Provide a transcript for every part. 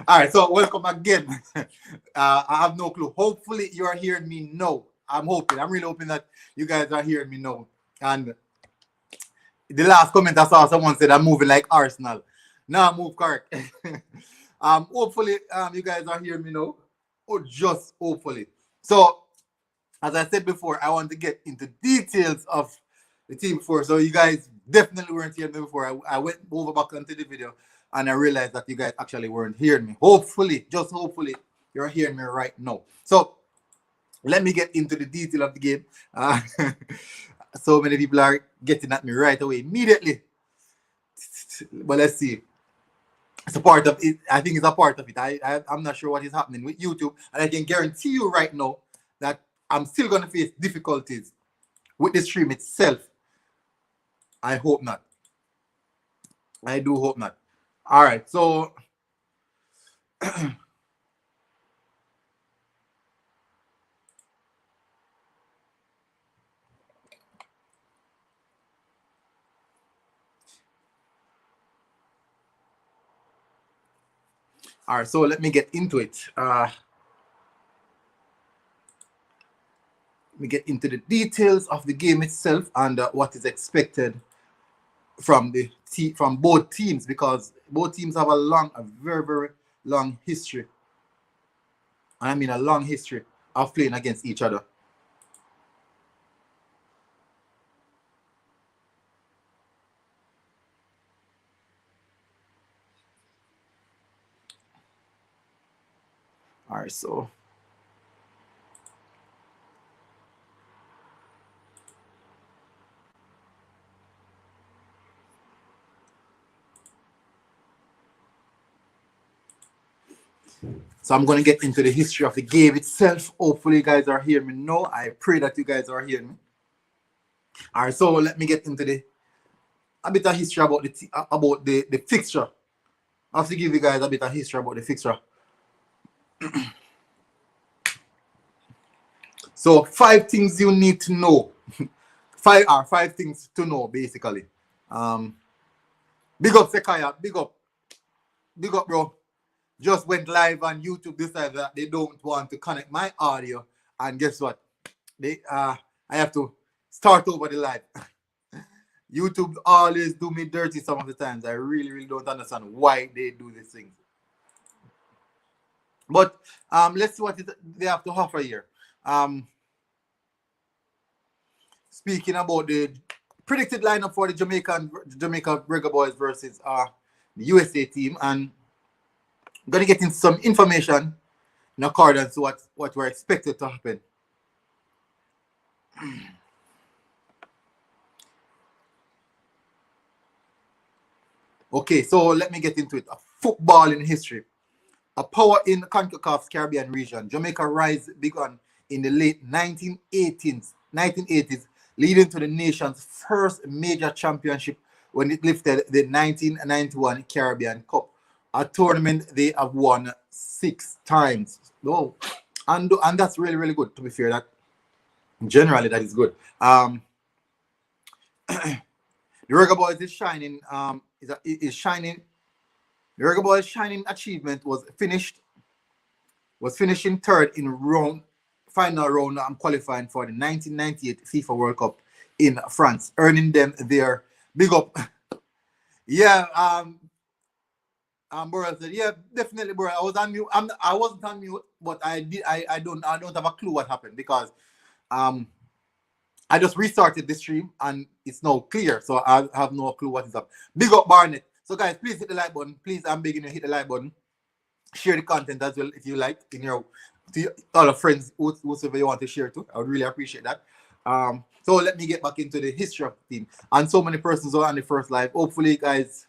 All right, so welcome again. I have no clue. Hopefully, you are hearing me now. I'm really hoping that you guys are hearing me now. And the last comment I saw, someone said I'm moving like Arsenal. No, I move correct. Hopefully, you guys are hearing me now, or just hopefully. So, as I said before, I want to get into details of the team before. So, you guys definitely weren't hearing me before. I went over back onto the video and I realized that you guys actually weren't hearing me. Hopefully, just hopefully, you're hearing me right now. So, let me get into the detail of the game. So many people are getting at me right away, immediately. But let's see. It's a part of it. I think it's a part of it. I'm not sure what is happening with YouTube. And I can guarantee you right now that I'm still going to face difficulties with the stream itself. I hope not. I do hope not. All right. So, all right, so let me get into it. Let me get into the details of the game itself and what is expected from both teams, because both teams have a very, very long history. I mean, a long history of playing against each other. All right, so I'm going to get into the history of the game itself. Hopefully, you guys are hearing me now. I pray that you guys are hearing me. All right, so let me get into a bit of history about the fixture. I have to give you guys a bit of history about the fixture. So 5 things you need to know. 5 things to know, basically. Big up Sekaya, big up, bro. Just went live on YouTube. Decided that they don't want to connect my audio, and guess what? I have to start over the live. YouTube always do me dirty some of the times. I really don't understand why they do these things. But let's see what they have to offer here. Speaking about the predicted lineup for the Jamaica Reggae Boyz versus the USA team, and I'm gonna get into some information in accordance to what we're expected to happen. Okay, so let me get into it. Football in history. A power in Concacaf's Caribbean region, Jamaica rise began in the late 1980s, leading to the nation's first major championship when it lifted the 1991 Caribbean Cup, a tournament they have won 6 times. Oh, and that's really good. To be fair, that generally that is good. The Reggae Boyz is shining. Is shining. The Reggae Boyz' shining achievement was finishing third in final round qualifying for the 1998 FIFA World Cup in France, earning them their big up. Yeah, bro said, yeah, definitely, bro. I was on mute. I wasn't on mute, but I don't have a clue what happened, because I just restarted the stream and it's now clear, so I have no clue what is up. Big up Barnett. So guys, please hit the like button. Please, I'm begging you, hit the like button. Share the content as well if you like, to all the friends, whoever you want to share to. I would really appreciate that. So let me get back into the history of the team. And so many persons are on the first live. Hopefully, guys,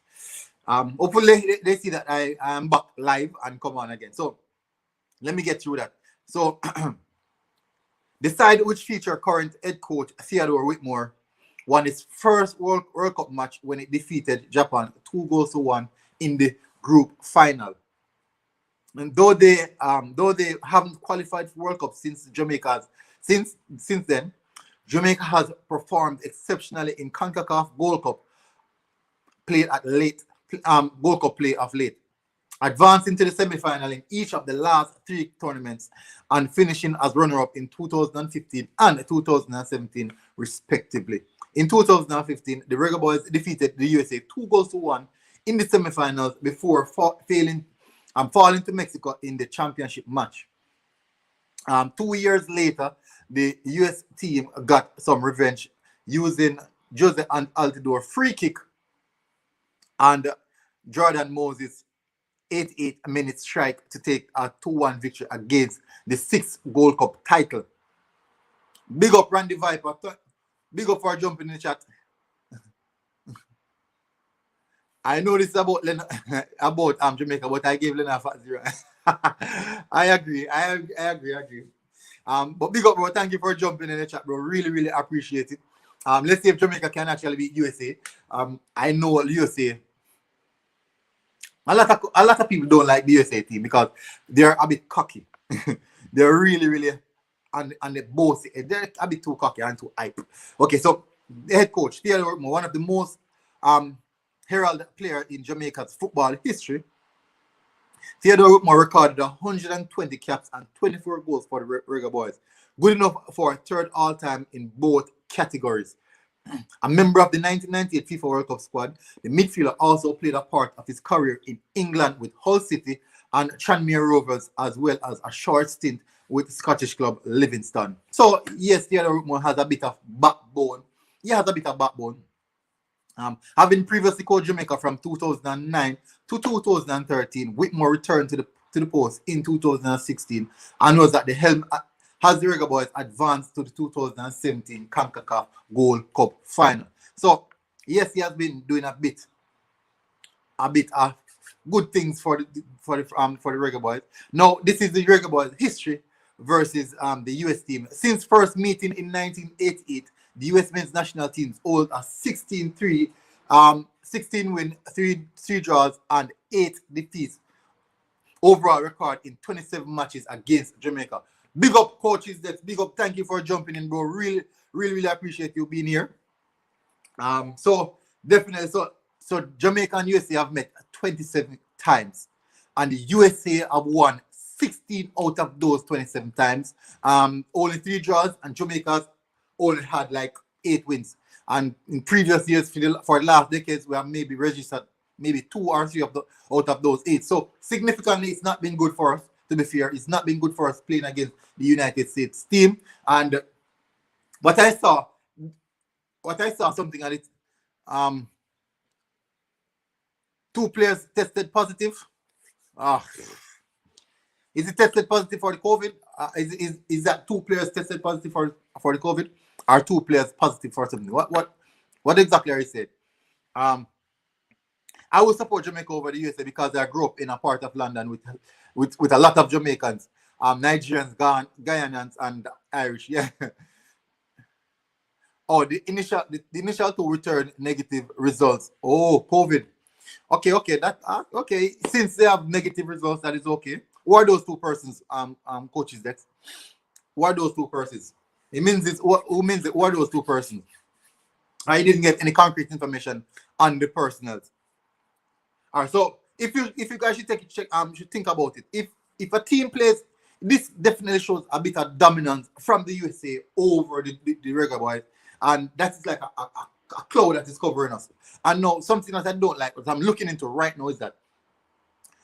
hopefully they see that I am back live and come on again. So let me get through that. So the side which feature current head coach Theodore Whitmore won its first World Cup match when it defeated Japan 2-1 in the group final. And though they haven't qualified for World Cup since then, Jamaica has performed exceptionally in Concacaf Gold Cup play of late. advancing to the semi-final in each of the last 3 tournaments and finishing as runner-up in 2015 and 2017 respectively. In 2015, the ReggaeBoyz defeated the USA 2-1 in the semi-finals before falling to Mexico in the championship match. 2 years later, the US team got some revenge using Jose and Altidore free kick and Jordan Moses' 88-minute strike to take a 2-1 victory against the 6th Gold Cup title. Big up Randy Viper. Big up for jumping in the chat. I know this is about Jamaica, but I gave Lena a 0. I agree. But big up, bro. Thank you for jumping in the chat, bro. Really, really appreciate it. Let's see if Jamaica can actually beat USA. I know USA. A lot of people don't like the USA team because they're a bit cocky. They're really, really on the both. They're a bit too cocky and too hype. Okay, so the head coach, Theodore, one of the most heralded player in Jamaica's football history. Theodore Whitmore recorded 120 caps and 24 goals for the ReggaeBoyz. Good enough for 3rd all-time in both categories. A member of the 1998 FIFA World Cup squad, the midfielder also played a part of his career in England with Hull City and Tranmere Rovers, as well as a short stint with Scottish club Livingston. So, yes, Theodore Whitmore has a bit of backbone. He has a bit of backbone. Having previously coached Jamaica from 2009 to 2013, Whitmore returned to the post in 2016 and was at the helm as the ReggaeBoyz advanced to the 2017 Concacaf Gold Cup final. So yes, he has been doing a bit of good things for the ReggaeBoyz. Now this is the ReggaeBoyz history versus the US team. Since first meeting in 1988. The US men's national teams hold a 16-3, 16 win, 3 draws, and 8 defeats. Overall record in 27 matches against Jamaica. Big up, coaches. Big up. Thank you for jumping in, bro. Really, really, really appreciate you being here. So definitely, so Jamaica and USA have met 27 times, and the USA have won 16 out of those 27 times. Only 3 draws, and Jamaica's only had like 8 wins. And in previous years, for the last decades, we have maybe registered maybe 2 or 3 out of those 8. So significantly, it's not been good for us, to be fair. It's not been good for us playing against the United States team. And what I saw something at it, 2 players tested positive. Is it tested positive for the COVID? Is that 2 players tested positive for the COVID? Are 2 players positive for something? What exactly are you saying? I will support Jamaica over the USA because I grew up in a part of London with a lot of Jamaicans, Nigerians, Guyanans, and Irish. Yeah. Oh, the initial 2 returned negative results. Oh, COVID. Okay. Okay. Since they have negative results, that is okay. Who are those 2 persons, coaches? Who are those 2 persons? It means it's who means it? Who are those 2 persons? I didn't get any concrete information on the personals. All right, so if you guys should take a check, should think about it. If a team plays, this definitely shows a bit of dominance from the USA over the ReggaeBoyz, and that's like a cloud that is covering us. And now something that I don't like, what I'm looking into right now, is that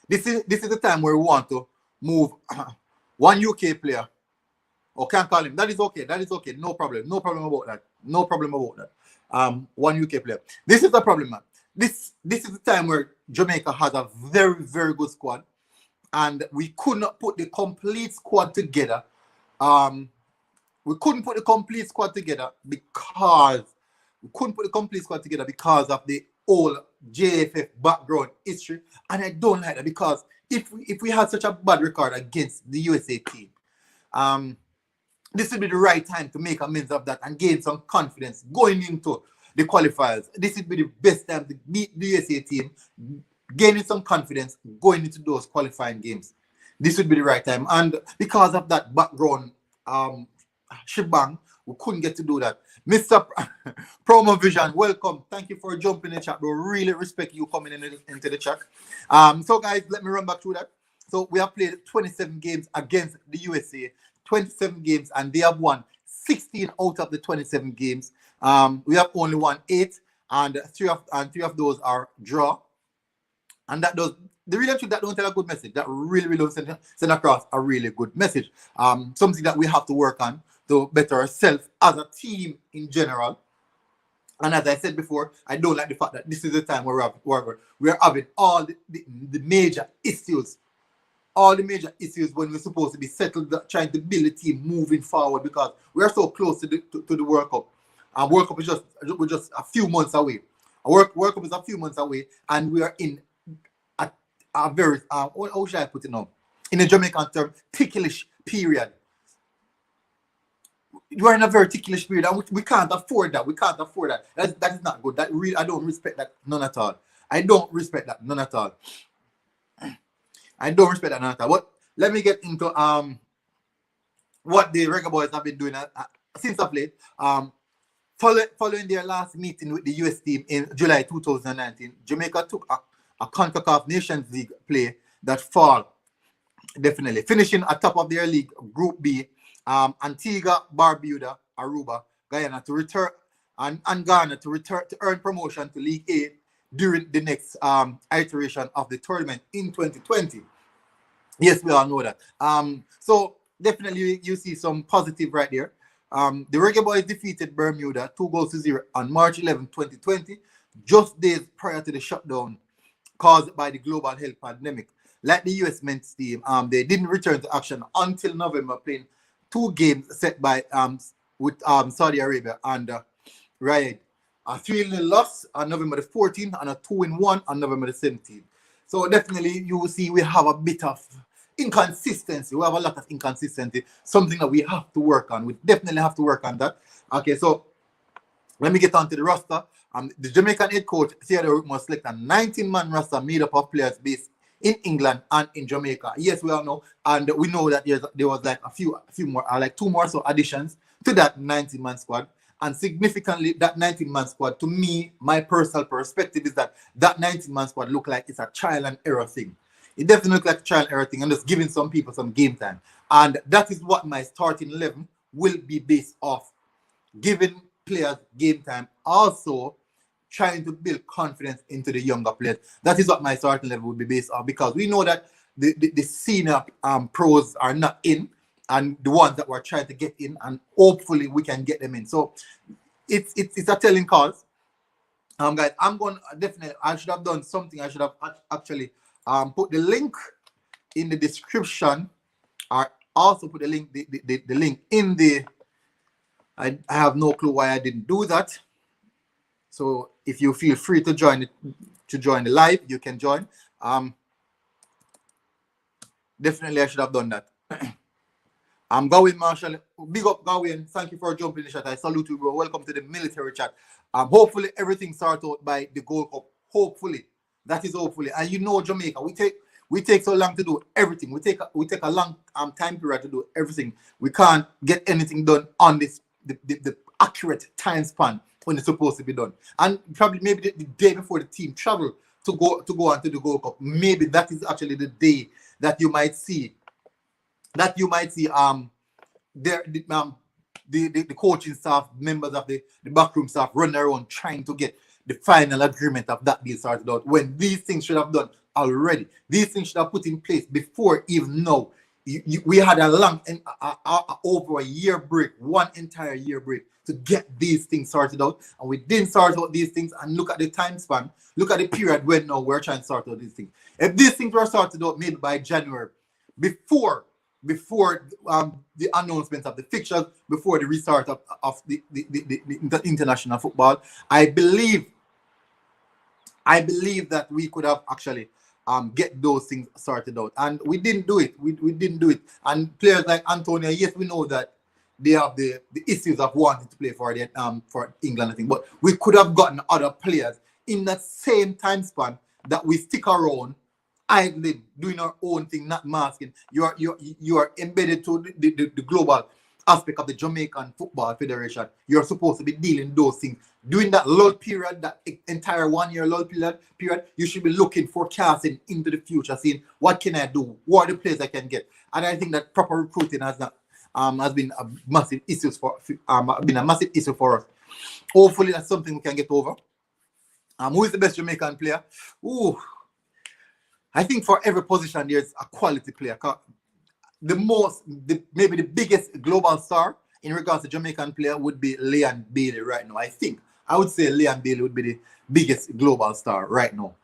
this is the time where we want to move one UK player. Or can't call him. That is okay. No problem about that. One UK player. This is the problem, man. This is the time where Jamaica has a very, very good squad, and we could not put the complete squad together. We couldn't put the complete squad together because of the old JFF background history, and I don't like that because if we had such a bad record against the USA team, this would be the right time to make amends of that and gain some confidence going into the qualifiers. This would be the best time to beat the USA team, gaining some confidence going into those qualifying games. This would be the right time. And because of that background shebang, we couldn't get to do that. Mr. Promo Vision, welcome. Thank you for jumping in the chat, bro. Really respect you coming into the chat. So guys, let me run back through that. So we have played 27 games against the USA, 27 games, and they have won 16 out of the 27 games. We have only won 8, and three of those are draw. And that does the real truth, that don't tell a good message. That really don't send across a really good message. Something that we have to work on to better ourselves as a team in general. And as I said before, I don't like the fact that this is the time where we're having all the major issues. All the major issues when we're supposed to be settled, trying to build a team moving forward, because we're so close to the World Cup. And World Cup is just a few months away. World Cup is a few months away, and we are in a very how should I put it now? In a Jamaican term, ticklish period. You are in a very ticklish period, and we can't afford that. We can't afford that. That is not good. That really, I don't respect that none at all. I don't respect that none at all. I don't respect that none at all. But let me get into what the ReggaeBoyz have been doing since of late. Following their last meeting with the US team in July 2019, Jamaica took a Concacaf Nations League play that fall, definitely. Finishing atop of their league, Group B, Antigua, Barbuda, Aruba, Guyana to return, and Ghana to return to earn promotion to League A during the next iteration of the tournament in 2020. Yes, we all know that. So definitely you see some positive right there. The ReggaeBoyz defeated Bermuda 2-0 on March 11, 2020, just days prior to the shutdown caused by the global health pandemic. Like the USMNT team, they didn't return to action until November, playing 2 games set by with Saudi Arabia and Riyadh. A 3-0 loss on November the 14th and a 2-1 on November the 17th. So definitely you will see we have a bit of inconsistency. We have a lot of inconsistency, something that we have to work on. We definitely have to work on that. Okay, so let me get on to the roster. The Jamaican head coach, Theodore, must select a 19-man roster made up of players based in England and in Jamaica. Yes, we all know, and we know that there was like a few more, like 2 more so additions to that 19-man squad. And significantly, that 19-man squad, to me, my personal perspective is that 19-man squad look like it's a trial and error thing. It definitely looks like a trial and error thing, and just giving some people some game time. And that is what my starting 11 will be based off. Giving players game time, also trying to build confidence into the younger players. That is what my starting 11 will be based off, because we know that the senior pros are not in, and the ones that we're trying to get in, and hopefully we can get them in. So it's a telling cause. Guys, I'm going definitely, I should have done something. I should have actually put the link in the description, or also put the link the link in the. I have no clue why I didn't do that. So if you feel free to join the live, you can join. Definitely I should have done that. I'm Gawain Marshall. Big up Gawain. Thank you for jumping in the chat. I salute you, bro. Welcome to the military chat. Hopefully everything sorted out by the Gold Cup. Hopefully. That is hopefully. And you know Jamaica, we take so long to do everything. We take a long time period to do everything. We can't get anything done on this the accurate time span when it's supposed to be done. And probably maybe the day before the team travel to go on to the Gold Cup, maybe that is actually the day that you might see the coaching staff, members of the backroom staff run around trying to get the final agreement of that deal started out, when these things should have done already. These things should have put in place before even now. We had a long over a year break, 1 entire year break, to get these things sorted out, and we didn't sort out these things. And look at the time span, look at the period when now we're trying to sort out these things. If these things were sorted out maybe by January, before the announcement of the fixtures, before the restart of the international football, I believe that we could have actually get those things sorted out, and we didn't do it. We didn't do it. And players like Antonio, yes, we know that they have the issues of wanting to play for England, I think, but we could have gotten other players in that same time span that we stick around idling, doing our own thing, not masking. You are embedded to the global aspect of the Jamaican Football Federation. You're supposed to be dealing those things. During that lull period, that entire 1 year lull period, you should be looking, forecasting into the future, seeing what can I do, what are the players I can get. And I think that proper recruiting has been a massive issue for us. Hopefully that's something we can get over. Who is the best Jamaican player? Ooh, I think for every position there's a quality player. Maybe the biggest global star in regards to Jamaican player would be Leon Bailey right now. I would say Leon Bailey would be the biggest global star right now.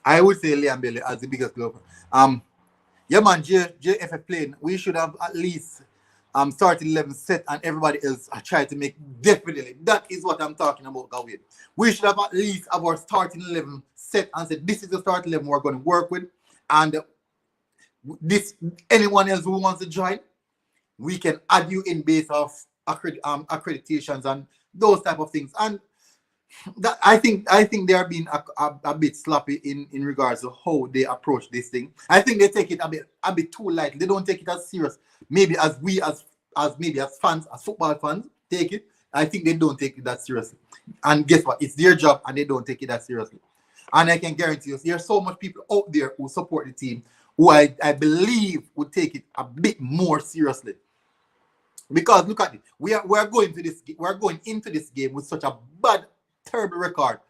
I would say Leon Bailey as the biggest global. Yeah, man, JFF playing. We should have at least starting 11 set, and everybody else try to make. Definitely, that is what I'm talking about, Gawin. We should have at least our starting 11 set and said, this is the starting 11 we're going to work with, and this anyone else who wants to join, we can add you in base of accreditations and those type of things. And that I think they are being a bit sloppy in regards to how they approach this thing. I think they take it a bit too light. They don't take it as serious. Maybe as we as fans, as football fans, take it. I think they don't take it that seriously. And guess what? It's their job, and they don't take it that seriously. And I can guarantee you, there's so much people out there who support the team who I believe would take it a bit more seriously. Because look at it, we're going into this game with such a bad, terrible record,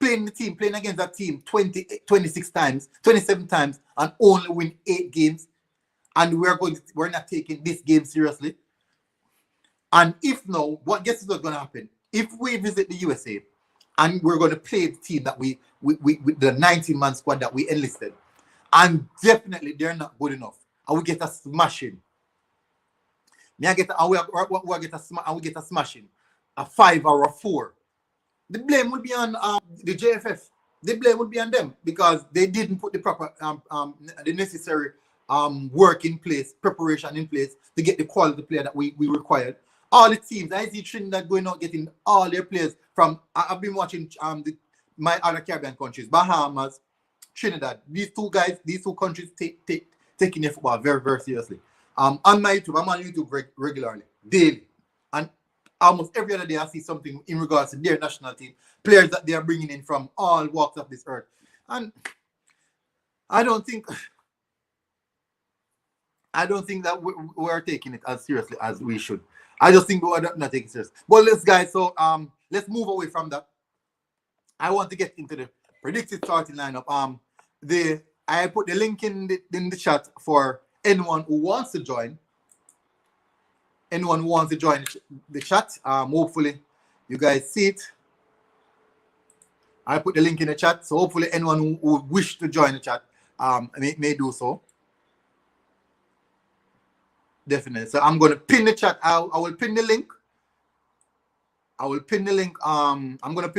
playing against that team 26 times, 27 times, and only win 8 games. And we're not taking this game seriously. And guess what's going to happen? If we visit the USA and we're going to play the team that we with the 19-man squad that we enlisted, and definitely they're not good enough, and we get a smashing. We get a smashing, a 5 or a 4. The blame would be on the JFF. The blame would be on them because they didn't put the proper, the necessary work in place, preparation in place to get the quality player that we required. All the teams, I see Trinidad going out getting all their players from. I've been watching my other Caribbean countries, Bahamas, Trinidad. These two countries taking their football very, very seriously. On my YouTube, I'm on YouTube regularly, daily, and almost every other day I see something in regards to their national team, players that they are bringing in from all walks of this earth. And I don't think that we're taking it as seriously as we should. I just think we're not taking it seriously. But let's move away from that. I want to get into the predicted starting lineup. I put the link in the chat for anyone who wants to join. Anyone who wants to join the chat, hopefully you guys see it. I put the link in the chat, so hopefully anyone who wish to join the chat may do so. Definitely. So I'm going to pin the chat. I will pin the link. I'm going to pin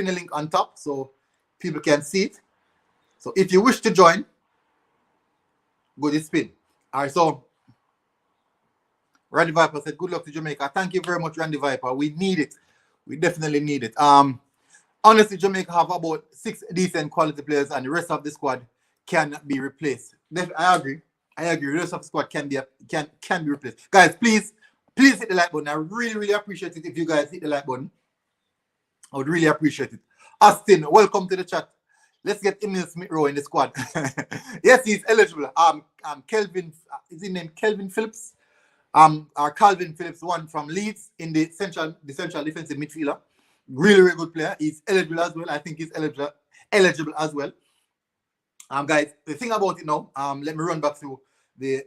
the link on top so people can see it. So if you wish to join, go to spin. All right, so Randy Viper said, good luck to Jamaica. Thank you very much, Randy Viper. We need it. We definitely need it. Honestly, Jamaica have about 6 decent quality players, and the rest of the squad cannot be replaced. I agree. The rest of the squad can be replaced. Guys, please hit the like button. I really, really appreciate it if you guys hit the like button. I would really appreciate it. Austin, welcome to the chat. Let's get Emil Smith-Rowe in the squad. Yes, he's eligible. Kelvin, is his name Kelvin Phillips? Our Calvin Phillips, one from Leeds in the central defensive midfielder. Really, really good player. He's eligible as well. I think he's eligible as well. Guys, the thing about it now, let me run back through the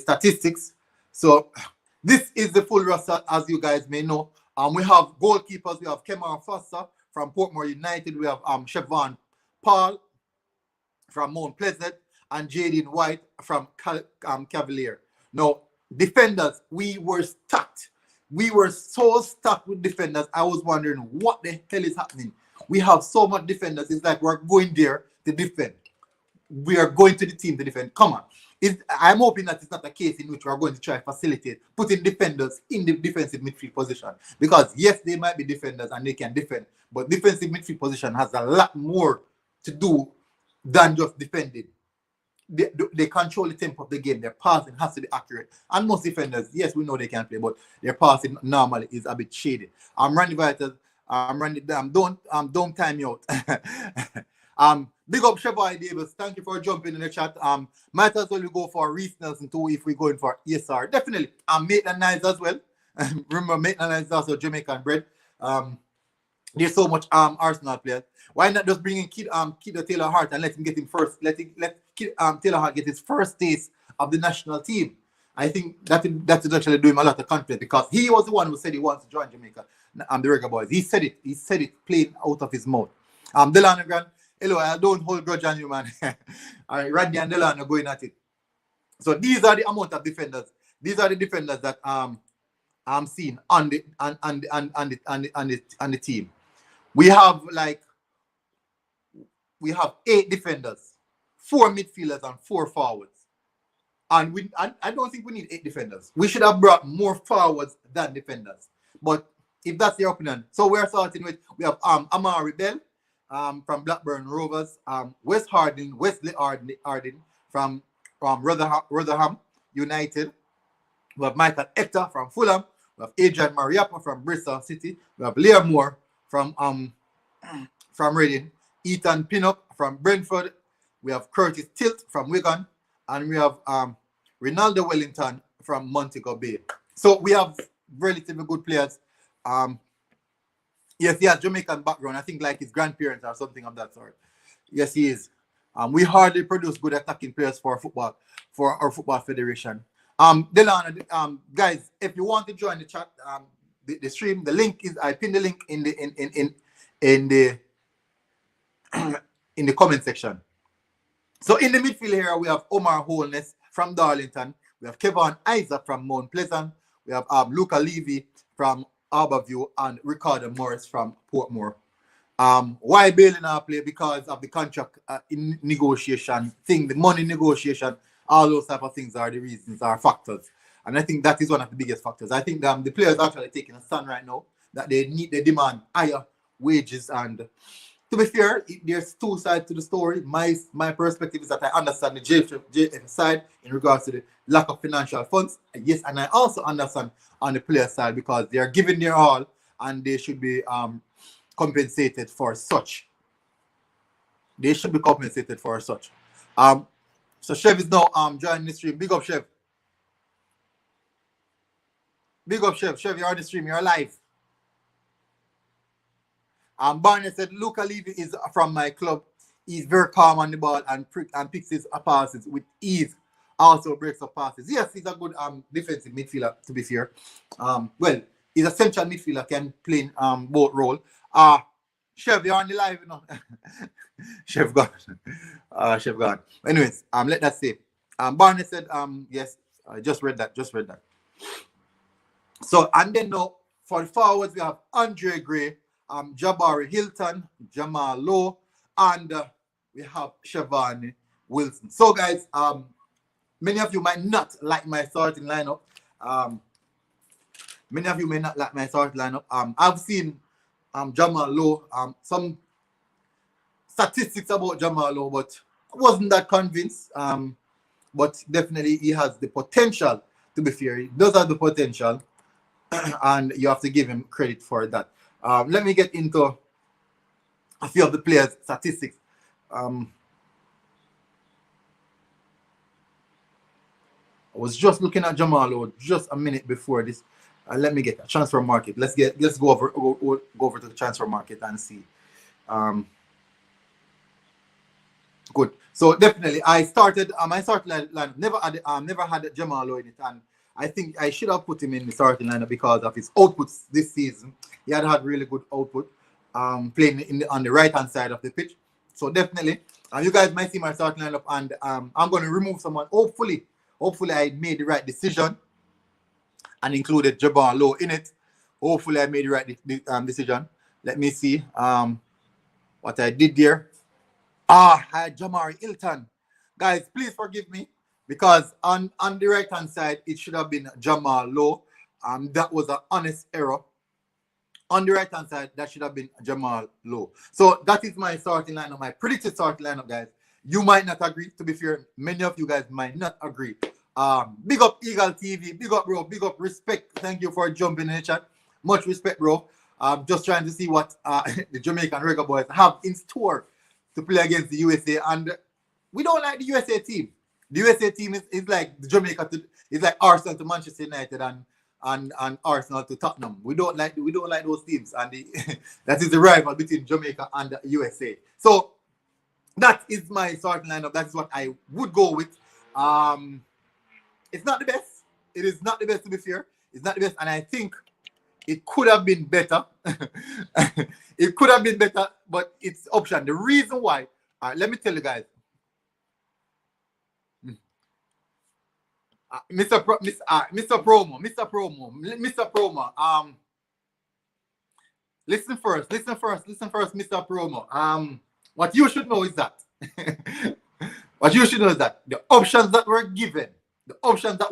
statistics. So this is the full roster, as you guys may know. We have goalkeepers. We have Kemar Foster from Portmore United. We have Siobhan Paul from Mount Pleasant and Jaden White from Cavalier. Now, defenders, we were stacked. We were so stacked with defenders. I was wondering what the hell is happening. We have so much defenders. It's like we're going there to defend. We are going to the team to defend. Come on. I'm hoping that it's not a case in which we're going to try to facilitate putting defenders in the defensive midfield position. Because yes, they might be defenders and they can defend, but defensive midfield position has a lot more to do than just defending. They control the tempo of the game. Their passing has to be accurate. And most defenders, yes, we know they can play, but their passing normally is a bit shady. Randy Vitals, Randy, don't time you out. Big up Chevrolet Davis. Thank you for jumping in the chat. Might as well we go for Reece Nelson too if we're going for ESR. Definitely. Maitland Nice as well. Remember, Maitland Nice is also Jamaican bred. There's so much Arsenal players. Why not just bring in Kid Taylor Hart and let him get him first? Let Taylor Hart get his first taste of the national team. I think that is actually doing him a lot of confidence because he was the one who said he wants to join Jamaica. The Reggae Boyz. He said it. He said it plain out of his mouth. Delano Grant. Hello, I don't hold grudge on you, man. All right, Randy and Delano going at it. So these are the amount of defenders. These are the defenders that I'm seeing on the team. We have 8 defenders, 4 midfielders, and 4 forwards. And I don't think we need 8 defenders. We should have brought more forwards than defenders. But if that's your opinion, so we're starting with we have Amari Bell from Blackburn Rovers, Wesley Harding from Rotherham United. We have Michael Hector from Fulham. We have Adrian Mariappa from Bristol City. We have Liam Moore from Reading. Ethan Pinnock from Brentford. We have Curtis Tilt from Wigan. And we have Ronaldo Wellington from Montego Bay. So we have relatively good players. Yes, he has Jamaican background. I think like his grandparents or something of that sort. Yes, he is. We hardly produce good attacking players for our football federation. Delano, guys, if you want to join the chat, the stream, the link is I pinned the link in the in the comment section. So in the midfield here, we have Omar Holness from Darlington. We have Kevin Isaac from Mount Pleasant. We have Luca Levy from Harbourview and Ricardo Morris from Portmore. Why Bailey now play? Because of the contract in negotiation thing, the money negotiation, all those type of things are the reasons, are factors. And I think that is one of the biggest factors. I think the players are actually taking a stand right now that they demand higher wages. And to be fair, there's 2 sides to the story. My perspective is that I understand the JF side in regards to the lack of financial funds. Yes, and I also understand on the player side because they are giving their all and they should be compensated for such. They should be compensated for such. So Chev is now joining the stream. Big up, Chev. Big up, Chev. Chev, you're on the stream. You're live. Barney said, Luca Levy is from my club. He's very calm on the ball and picks his passes with ease. Also breaks up passes. Yes, he's a good defensive midfielder, to be fair. Well, he's a central midfielder, can play both roles. Chev, you're on the live, you know. Chef gone. Chef gone. Anyways, let that stay. Barney said, yes, I just read that. So, and then now, for the forwards, we have Andre Gray, Jabari Hilton, Jamal Lowe, and we have Siobhan Wilson. So, guys, many of you might not like my starting lineup. Many of you may not like my starting lineup. I've seen Jamal Lowe, some statistics about Jamal Lowe, but I wasn't that convinced. But definitely he has the potential, to be fair. He does have the potential, and you have to give him credit for that. Let me get into a few of the players' statistics. I was just looking at Jamal Lowe just a minute before this. Let me get a transfer market. Let's go over to the transfer market and see. Good. So definitely, I started my starting lineup. Never had Jamal Lowe in it, and I think I should have put him in the starting lineup because of his outputs this season. He had really good output, playing on the right hand side of the pitch. So definitely, you guys might see my starting lineup, and I'm going to remove someone. Hopefully, I made the right decision and included Jamal Lowe in it. Hopefully, I made the right decision. Let me see what I did there. I had Jamari Hilton. Guys, please forgive me. because on the right hand side it should have been Jamal Lowe. That was an honest error. On the right hand side, that should have been Jamal Lowe. So that is my starting lineup, my predicted starting lineup, guys. You might not agree. To be fair, many of you guys might not agree. Big up Eagle TV, big up, bro, big up, respect. Thank you for jumping in the chat. Much respect, bro. Just trying to see what the Jamaican Reggae Boyz have in store to play against the USA, and we don't like the USA team. The USA team is like the Jamaica is like Arsenal to Manchester United and Arsenal to Tottenham. We don't like those teams, and that is the rival between Jamaica and the USA. So that is my starting lineup. That is what I would go with. It's not the best. It is not the best, to be fair. It's not the best, and I think it could have been better. It could have been better, but it's option. The reason why, let me tell you guys. Mr. Promo. Listen first, Mr. Promo. What you should know is that the options that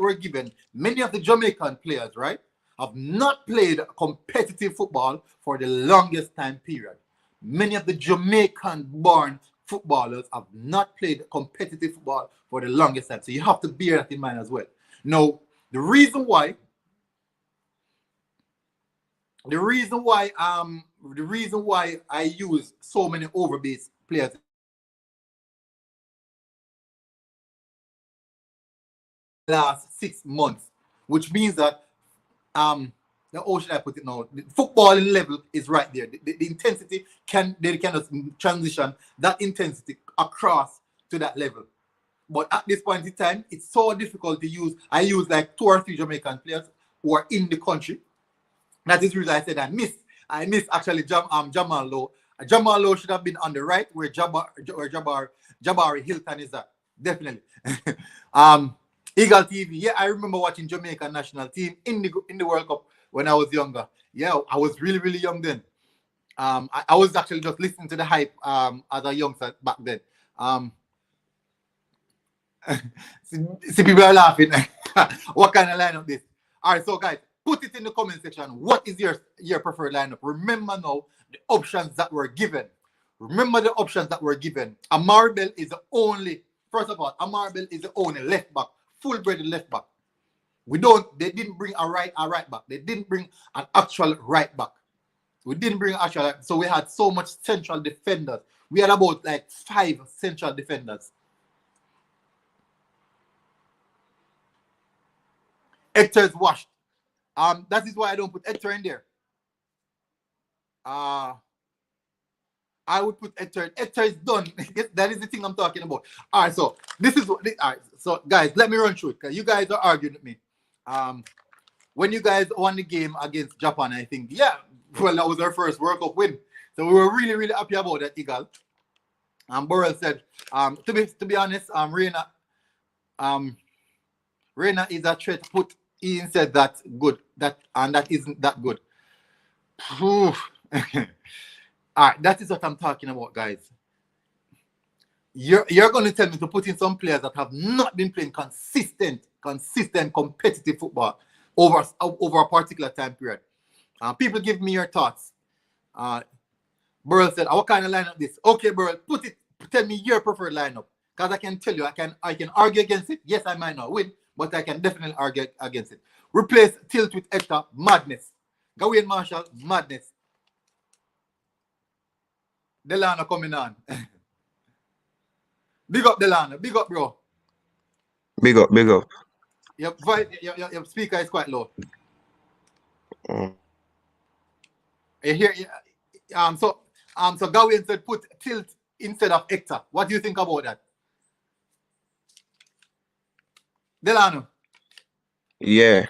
were given, many of the Jamaican players, right, have not played competitive football for the longest time period. Many of the Jamaican-born footballers have not played competitive football for the longest time. So you have to bear that in mind as well. Now, the reason why I use so many overbase players last 6 months, which means that how should I put it now? The footballing level is right there. The intensity they can transition that intensity across to that level. But at this point in time, it's so difficult to use. I use like 2 or 3 Jamaican players who are in the country. That is the reason I said I miss actually Jamal Lowe. Jamal Lowe should have been on the right where Jabari Hilton is at. Definitely. Eagle TV. Yeah, I remember watching Jamaica national team in the World Cup when I was younger. Yeah, I was really, really young then. I was actually just listening to the hype as a youngster back then. See, people are laughing. What kind of lineup this? All right, so guys, put it in the comment section. What is your preferred lineup? Remember now the options that were given. Amar Bell is the only. First of all, Amar Bell is the only left back, full-bred left back. They didn't bring a right back. They didn't bring an actual right back. So we had so much central defenders. We had about like 5 central defenders. Hector is washed. That is why I don't put Hector in there. I would put Hector. Hector is done. That is the thing I'm talking about. All right, so this is what. All right, so guys, let me run through it because you guys are arguing with me. When you guys won the game against Japan, I think, yeah, well, that was our first World Cup win. So we were really, really happy about that, Eagle. Burrell said, to be honest, Reina is a threat. Put Ian said that's good. That isn't that good. All right, that is what I'm talking about, guys. You're going to tell me to put in some players that have not been playing consistent competitive football over a particular time period. People give me your thoughts. Burrell said, what kind of lineup this? Okay, Burrell, tell me your preferred lineup. Because I can tell you, I can argue against it. Yes, I might not win, but I can definitely argue against it. Replace Tilt with Hector, madness. Gawain Marshall, madness. Delano coming on. Big up, Delano. Big up, bro. Big up. Your speaker is quite low. You hear? So Gawain said put Tilt instead of Hector. What do you think about that? Delano. Yeah.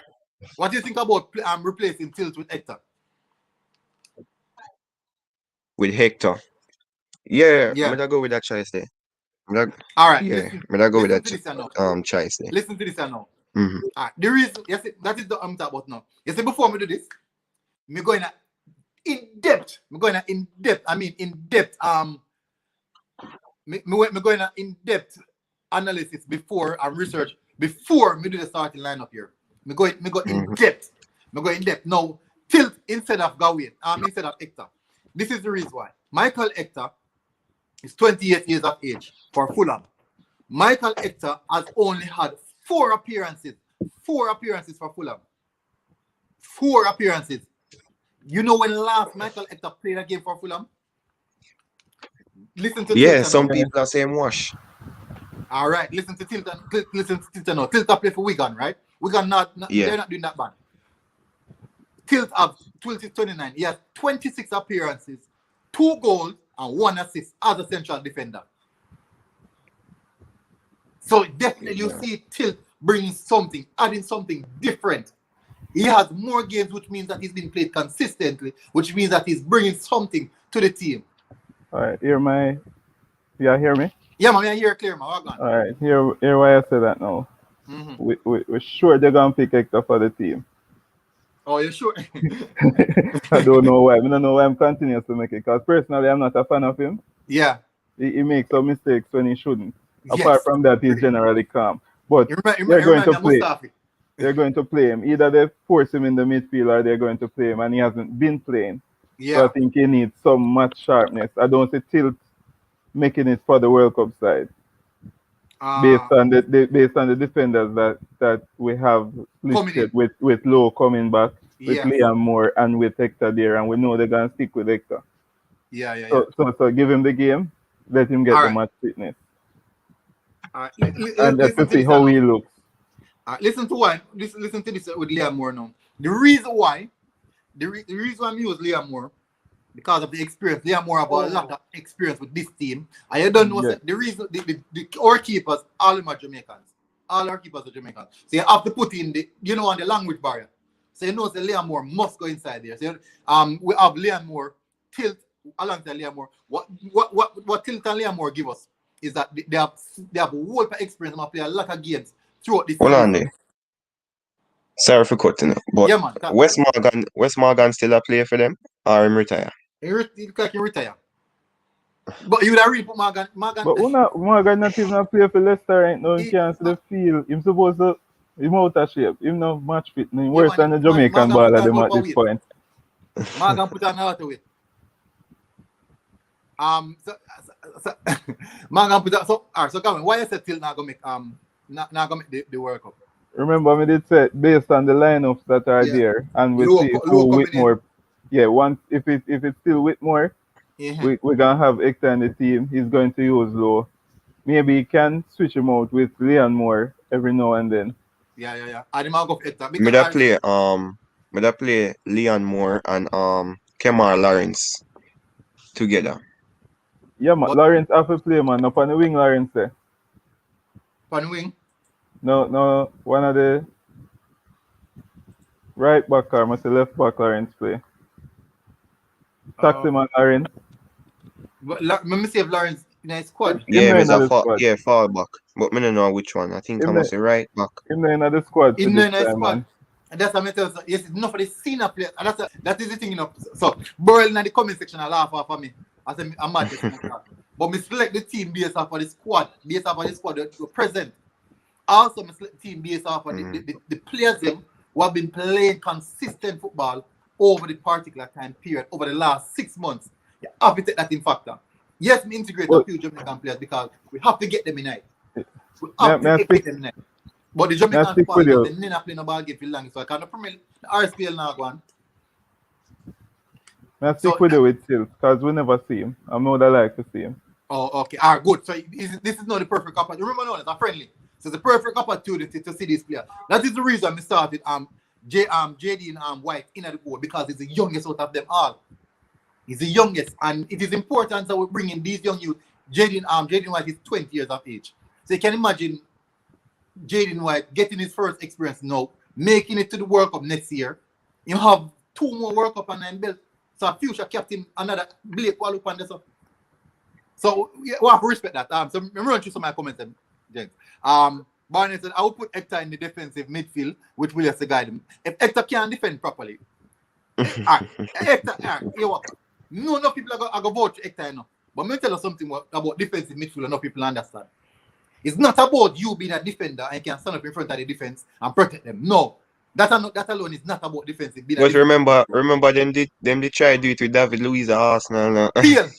What do you think about replacing Tilt with Hector? With Hector. Yeah. I'm gonna go with that choice there. All right. Yeah. I'm gonna go with that choice there. Listen to this now. Mm-hmm. All right. The reason, yes, that is the I'm talking about now. You see, before we do this, I'm going in depth. I'm going in depth analysis before and research before me do the starting lineup here. Me go in depth. Me go in depth. Now, Tilt instead of Gawain, instead of Hector. This is the reason why. Michael Hector is 28 years of age for Fulham. Michael Hector has only had 4 appearances. 4 appearances for Fulham. 4 appearances. You know when last Michael Hector played a game for Fulham? Listen to Yeah, Tilt some now. people are saying wash. All right, listen to Tilt. Listen to Tilt now. Tilt play for Wigan, right? Wigan they're not doing that bad. Tilt have 29. He has 26 appearances, 2 goals and 1 assist as a central defender. So definitely you see Tilt bringing something, adding something different. He has more games, which means that he's been played consistently, which means that he's bringing something to the team. All right, you hear me? Yeah, man, I hear clear, man. All right, here why I say that now. We're sure they're gonna pick Hector for the team. Oh, you're sure? I don't know why. I don't know why I'm continuous to make it. Because personally, I'm not a fan of him. Yeah. He makes some mistakes when he shouldn't. Yes. Apart from that, he's generally calm. But they're going to play. They're going to play him. Either they force him in the midfield or they're going to play him, and he hasn't been playing. Yeah. So I think he needs some match sharpness. I don't see Tilt making it for the World Cup side. Based on the defenders that we have listed with Lowe coming back, with Liam Moore and with Hector there, and we know they're gonna stick with Hector. So give him the game, let him get the match fitness. And let's see how he looks. Listen to this with Liam Moore now. The reason why we use Liam Moore, because of the experience. Liam Moore have a lot of experience with this team. And you don't know the reason our keepers, all of them are Jamaicans. All our keepers are Jamaicans. So you have to put in on the language barrier. So you know the Liam Moore must go inside there. So we have Liam Moore, Tilt alongside Liam Moore. What Tilt and Liam Moore give us is that they have a whole experience and play a lot of games throughout this season. Hold on there. Sorry for cutting it. But yeah, man, Wes Morgan still a player for them or him retire? He look like he retire. But you would have really put Morgan. But Morgan not even a player for Leicester right now. He can't see the field. He's supposed to. He's out of shape. He's not match fit. He's worse than the Jamaican ball at this point. Morgan put on a lot of weight. Morgan put on. So come on. Why you said Till not gonna make the World Cup? Remember, we did say based on the lineups that are there, and we see who Whitmore. Yeah, once if it's still Whitmore, we're gonna have Hector in the team. He's going to use Lowe. Maybe he can switch him out with Liam Moore every now and then. Yeah. I didn't go for Hector. Me that play Liam Moore and Kemar Lawrence together. Yeah, man. Lawrence have to play, man. Up on the wing, Lawrence there. On the wing? No. One of the right back or must the left back Lawrence play. Taxi man Lawrence. But let me see if Lawrence in a squad. Yeah, he's a far back. But I don't know which one. I think I must say right back. In the squad. In the squad. And that's what I tell you. Yes, it's enough for the senior players. And that is the thing, So Burrell in the comment section I laugh off of me. I say I'm mad. But me select the team based off of the squad. Based off of the squad that present. Also, me select the team based off of the players them who have been playing consistent football over the particular time period, over the last 6 months. You have to take that in factor. Yes, we integrate a few Jamaican players because we have to get them in night. We have to get them in night. But the Jamaican players, they're not playing no ball game for long, so I can't promote the RSPL now go on. I stick with you with Tilt because we never see him. I'm not like to see him. Oh, okay. All right, good. So this is not the perfect opportunity. Remember, no, it's a friendly. So it's a perfect opportunity to see this player. That is the reason I started JD White in at the board because he's the youngest out of them all. He's the youngest, and it is important that we bring in these young youth. Jaden White is 20 years of age. So you can imagine Jaden White getting his first experience now, making it to the World Cup next year. You have 2 more World Cup and then built. So a future captain, another Blake Walup and so. So we have to respect that. So I'm running through some of my comments, James. Barney said, I will put Hector in the defensive midfield, which will have to guide him. If Hector can't defend properly, Hector, no people are going to vote for Hector, But let me tell you something about defensive midfield and no people understand. It's not about you being a defender and you can stand up in front of the defense and protect them. No. That alone is not about defensive. But remember them did try to do it with David Luiz at Arsenal. Fail.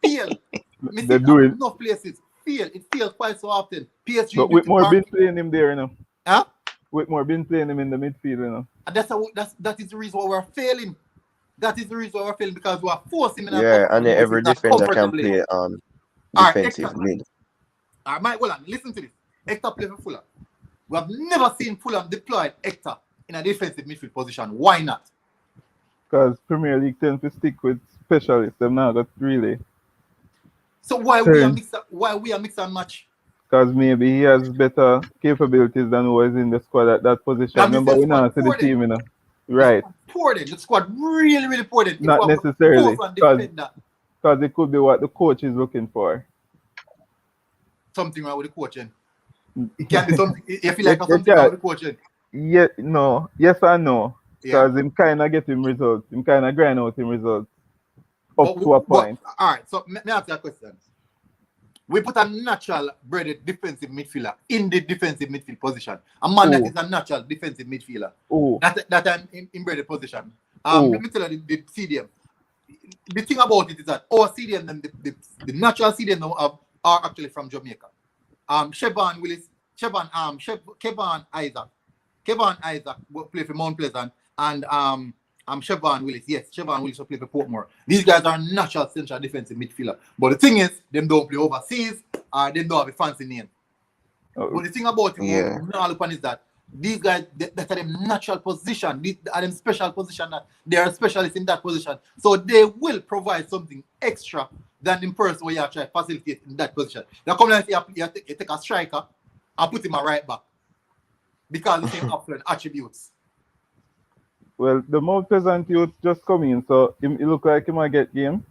They do it. Enough places. It fails quite so often. PSG. But Whitmore been playing him there, you know. Huh? Whitmore been playing him in the midfield, you know. And that is the reason why we're failing. That is the reason why we're failing, because we are forcing him. Yeah, and every defender can play defensive mid. All right, well, listen to this. Hector plays for Fulham. We have never seen Fulham deploy Hector in a defensive midfield position. Why not? Because Premier League tends to stick with specialists. Them now that really. So why we are mix and match? Because maybe he has better capabilities than who is in the squad at that position. Remember, we now see the team, you know. Right. Poor then. The squad really, really poor then. Not necessarily. Because it could be what the coach is looking for. Something wrong with the coaching. It can be something. You feel like something wrong with the coaching. Yeah, no. Yes and no. Because him kind of get him results. Him kind of grind out him results. Up to a point. All right. So, let me ask you a question. We put a natural bred defensive midfielder in the defensive midfield position. A man that is a natural defensive midfielder. That I'm in bred position. Let me tell you the CDM. The thing about it is that our CDM, the natural CDM are actually from Jamaica. Kevin Isaac play for Mount Pleasant, and Chevron Willis. Yes, Chevron Willis will play for Portmore. These guys are natural central defensive midfielder. But the thing is, them don't play overseas, or they don't have a fancy name. But the thing about it, all upon is that these guys, that are them natural position, these are them special position, that they are specialists in that position. So they will provide something extra than in person where you try to facilitate in that position. Now come and say you take a striker and put him a right back because the same affluent attributes. Well, the Mount Pleasant youth just come in, so it look like he might get game.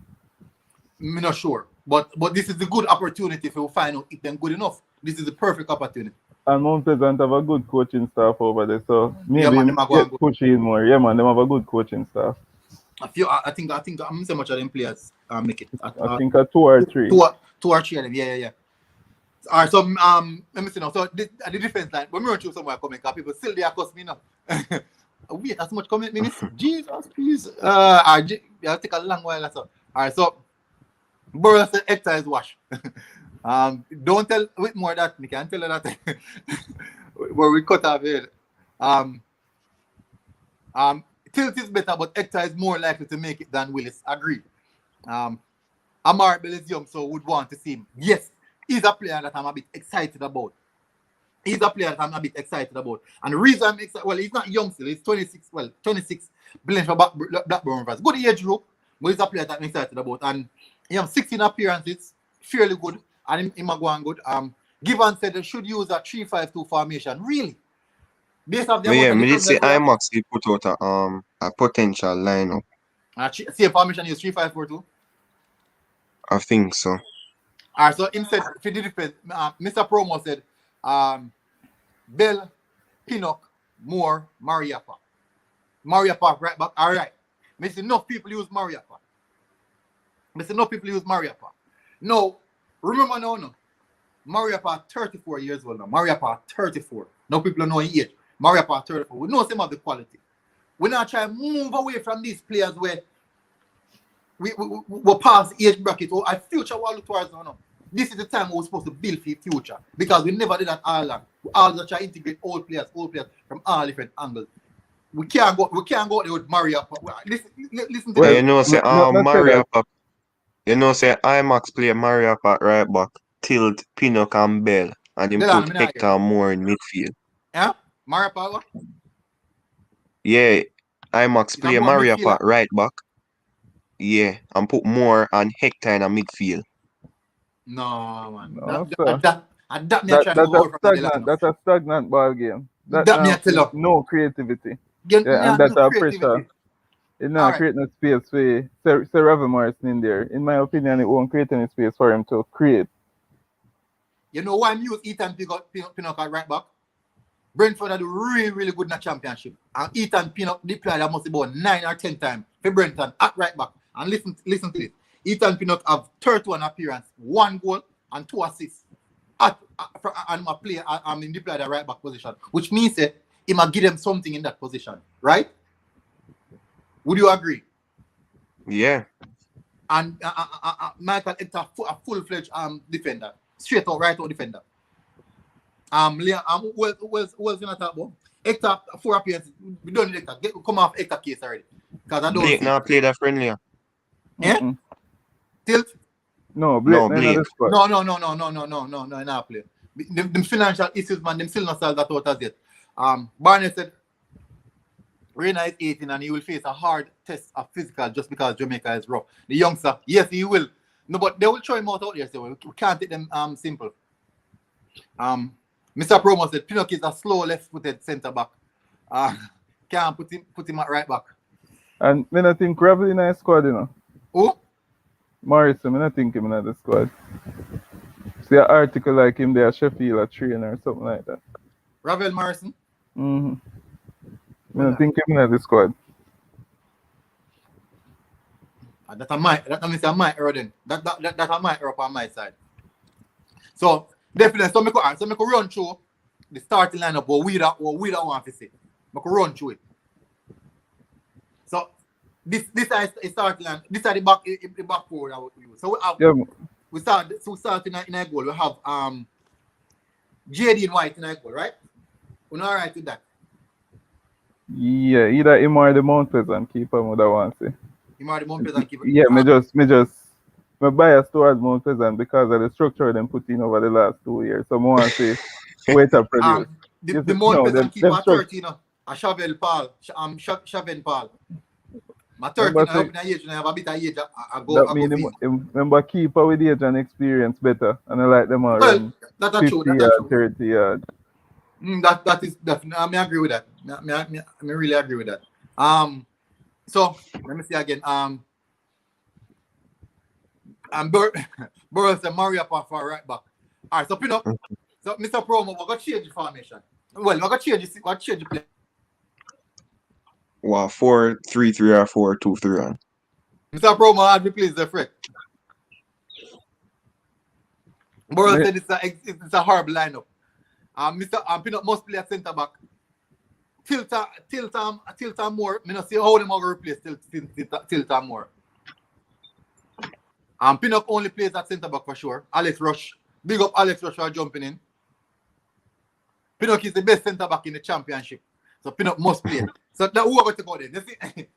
I'm not sure, but this is a good opportunity if we find out if they're good enough. This is the perfect opportunity. And Mount Pleasant have a good coaching staff over there, so maybe get pushing more. Yeah, man, them have a good coaching staff. I think I'm so much of them players make it. I think 2 or 3. 2 or 3 of them. Yeah. All right, so let me see now. So the defense line, when we run through somewhere coming, because people still there cost me now. Wait, that's much comment minutes. Jesus, please. I'll take a long while. All right, so Burrow said Hector is washed. Don't tell Whitmore that. We can't tell her that. Where we cut off here. Tilt is better, but Hector is more likely to make it than Willis. Agreed. Amar Bell is young, so would want to see him. Yes, he's a player that I'm a bit excited about. And the reason I'm excited, well, he's not young still, he's 26, playing for Blackburn Rovers. Good age group, but he's a player that I'm excited about. And he has 16 appearances, fairly good, and him going good. Given said they should use a 3-5-2 formation. Really? Based off me did say IMAX he put out a potential lineup. Same formation is 3-5-4-2? I think so. Alright, so instead, for the defense, Mr. Promo said Bell, Pinnock, Moore, Mariappa. Mariappa right back. Alright. I see enough people use Mariappa. No, remember now. Mariappa 34 years old now. Mariappa 34. No people know his age. Mariappa 34. We know some of the quality. We're not trying to move away from these players where we pass age bracket or a future we look towards now. This is the time we're supposed to build for the future because we never did that all along. We always try to integrate old players from all different angles. We can't go there with Mariappa. Listen to Mariappa. Say IMAX play Mariappa right back, Tilt, Pinnock and Bell, and him put Hector more in midfield. Yeah? Mariappa? Yeah, IMAX play Mariappa right back. Yeah, and put Moore and Hector in a midfield. No, man. No, That's a stagnant ball game. No creativity. And that's a pressure. It's not creating a space for Sir Ravi Morrison in there. In my opinion, it won't create any space for him to create. You know why I'm using Ethan Pinnock at right back? Brentford are really, really good in the championship. And Ethan Pinnock deployed that must be about 9 or 10 times for Brentford at right back. And listen to this. Ethan Pinnock have 31 appearances, 1 goal and 2 assists at and I play I'm in deploy the right back position, which means that he might give them something in that position, right? Would you agree? Yeah. And Michael Hector a full-fledged defender, straight out right out defender. What's gonna talk about? Hector 4 appearances. We don't need Hector. Come off Hector case already. Because I don't Blake now play that friendly. Yeah? Tilt? No, Blake. No, Blake. No, not play. The financial issues, man, them still not solved that out as yet. Barney said Reina is 18 and he will face a hard test of physical just because Jamaica is rough. The youngster, yes, he will. No, but they will throw him out there. So we can't take them simple. Mr. Promo said Pinnock is a slow left-footed centre back. Can't put him at right back. And I think Ravel in the squad, you know. Who? Morrison, I think him in the squad. See an article like him there, Sheffield, a trainer or something like that. Ravel Morrison? I think him in the squad. That means I might error then. That I might error on my side. So definitely, so I can run through the starting lineup what we don't want to see. I can run through it. So this is starting line. This is the back four that we use. So we start in a goal. We have JD and White in a goal, right? We're not alright with that. Yeah, either him or the Mount Pleasant keeper would I want to say. Him or the Mount Pleasant keeper. Yeah, my bias towards Mount Pleasant because of the structure them put in over the last 2 years. So I want to say wait to produce. The Mount Pleasant keeper at 13, a Chavel Paul, Chaven Paul. My 13, I hope in a age, I have a bit of age. That means remember keeper with age and experience better, and I like them around 50 yards, 30 yards. That is definitely. I agree with that. I really agree with that. So let me see again. Burrows and Mario for right back. All right, so pin up. So Mr. Promo, we're gonna change the formation. Well, we're gonna change the play. Wow, 4-3-3 or 4-2-3-1. Mr. Promo had replaced the Fred. Burrows said it's a horrible lineup. Mr. Pinnock must play at centre back. Tilt more. I don't see how them are going to replace Tilt more. Pinnock only plays at centre back for sure. Alex Rush. Big up Alex Rush for jumping in. Pinnock is the best centre back in the championship. So Pinnock must play. So who are going to go then?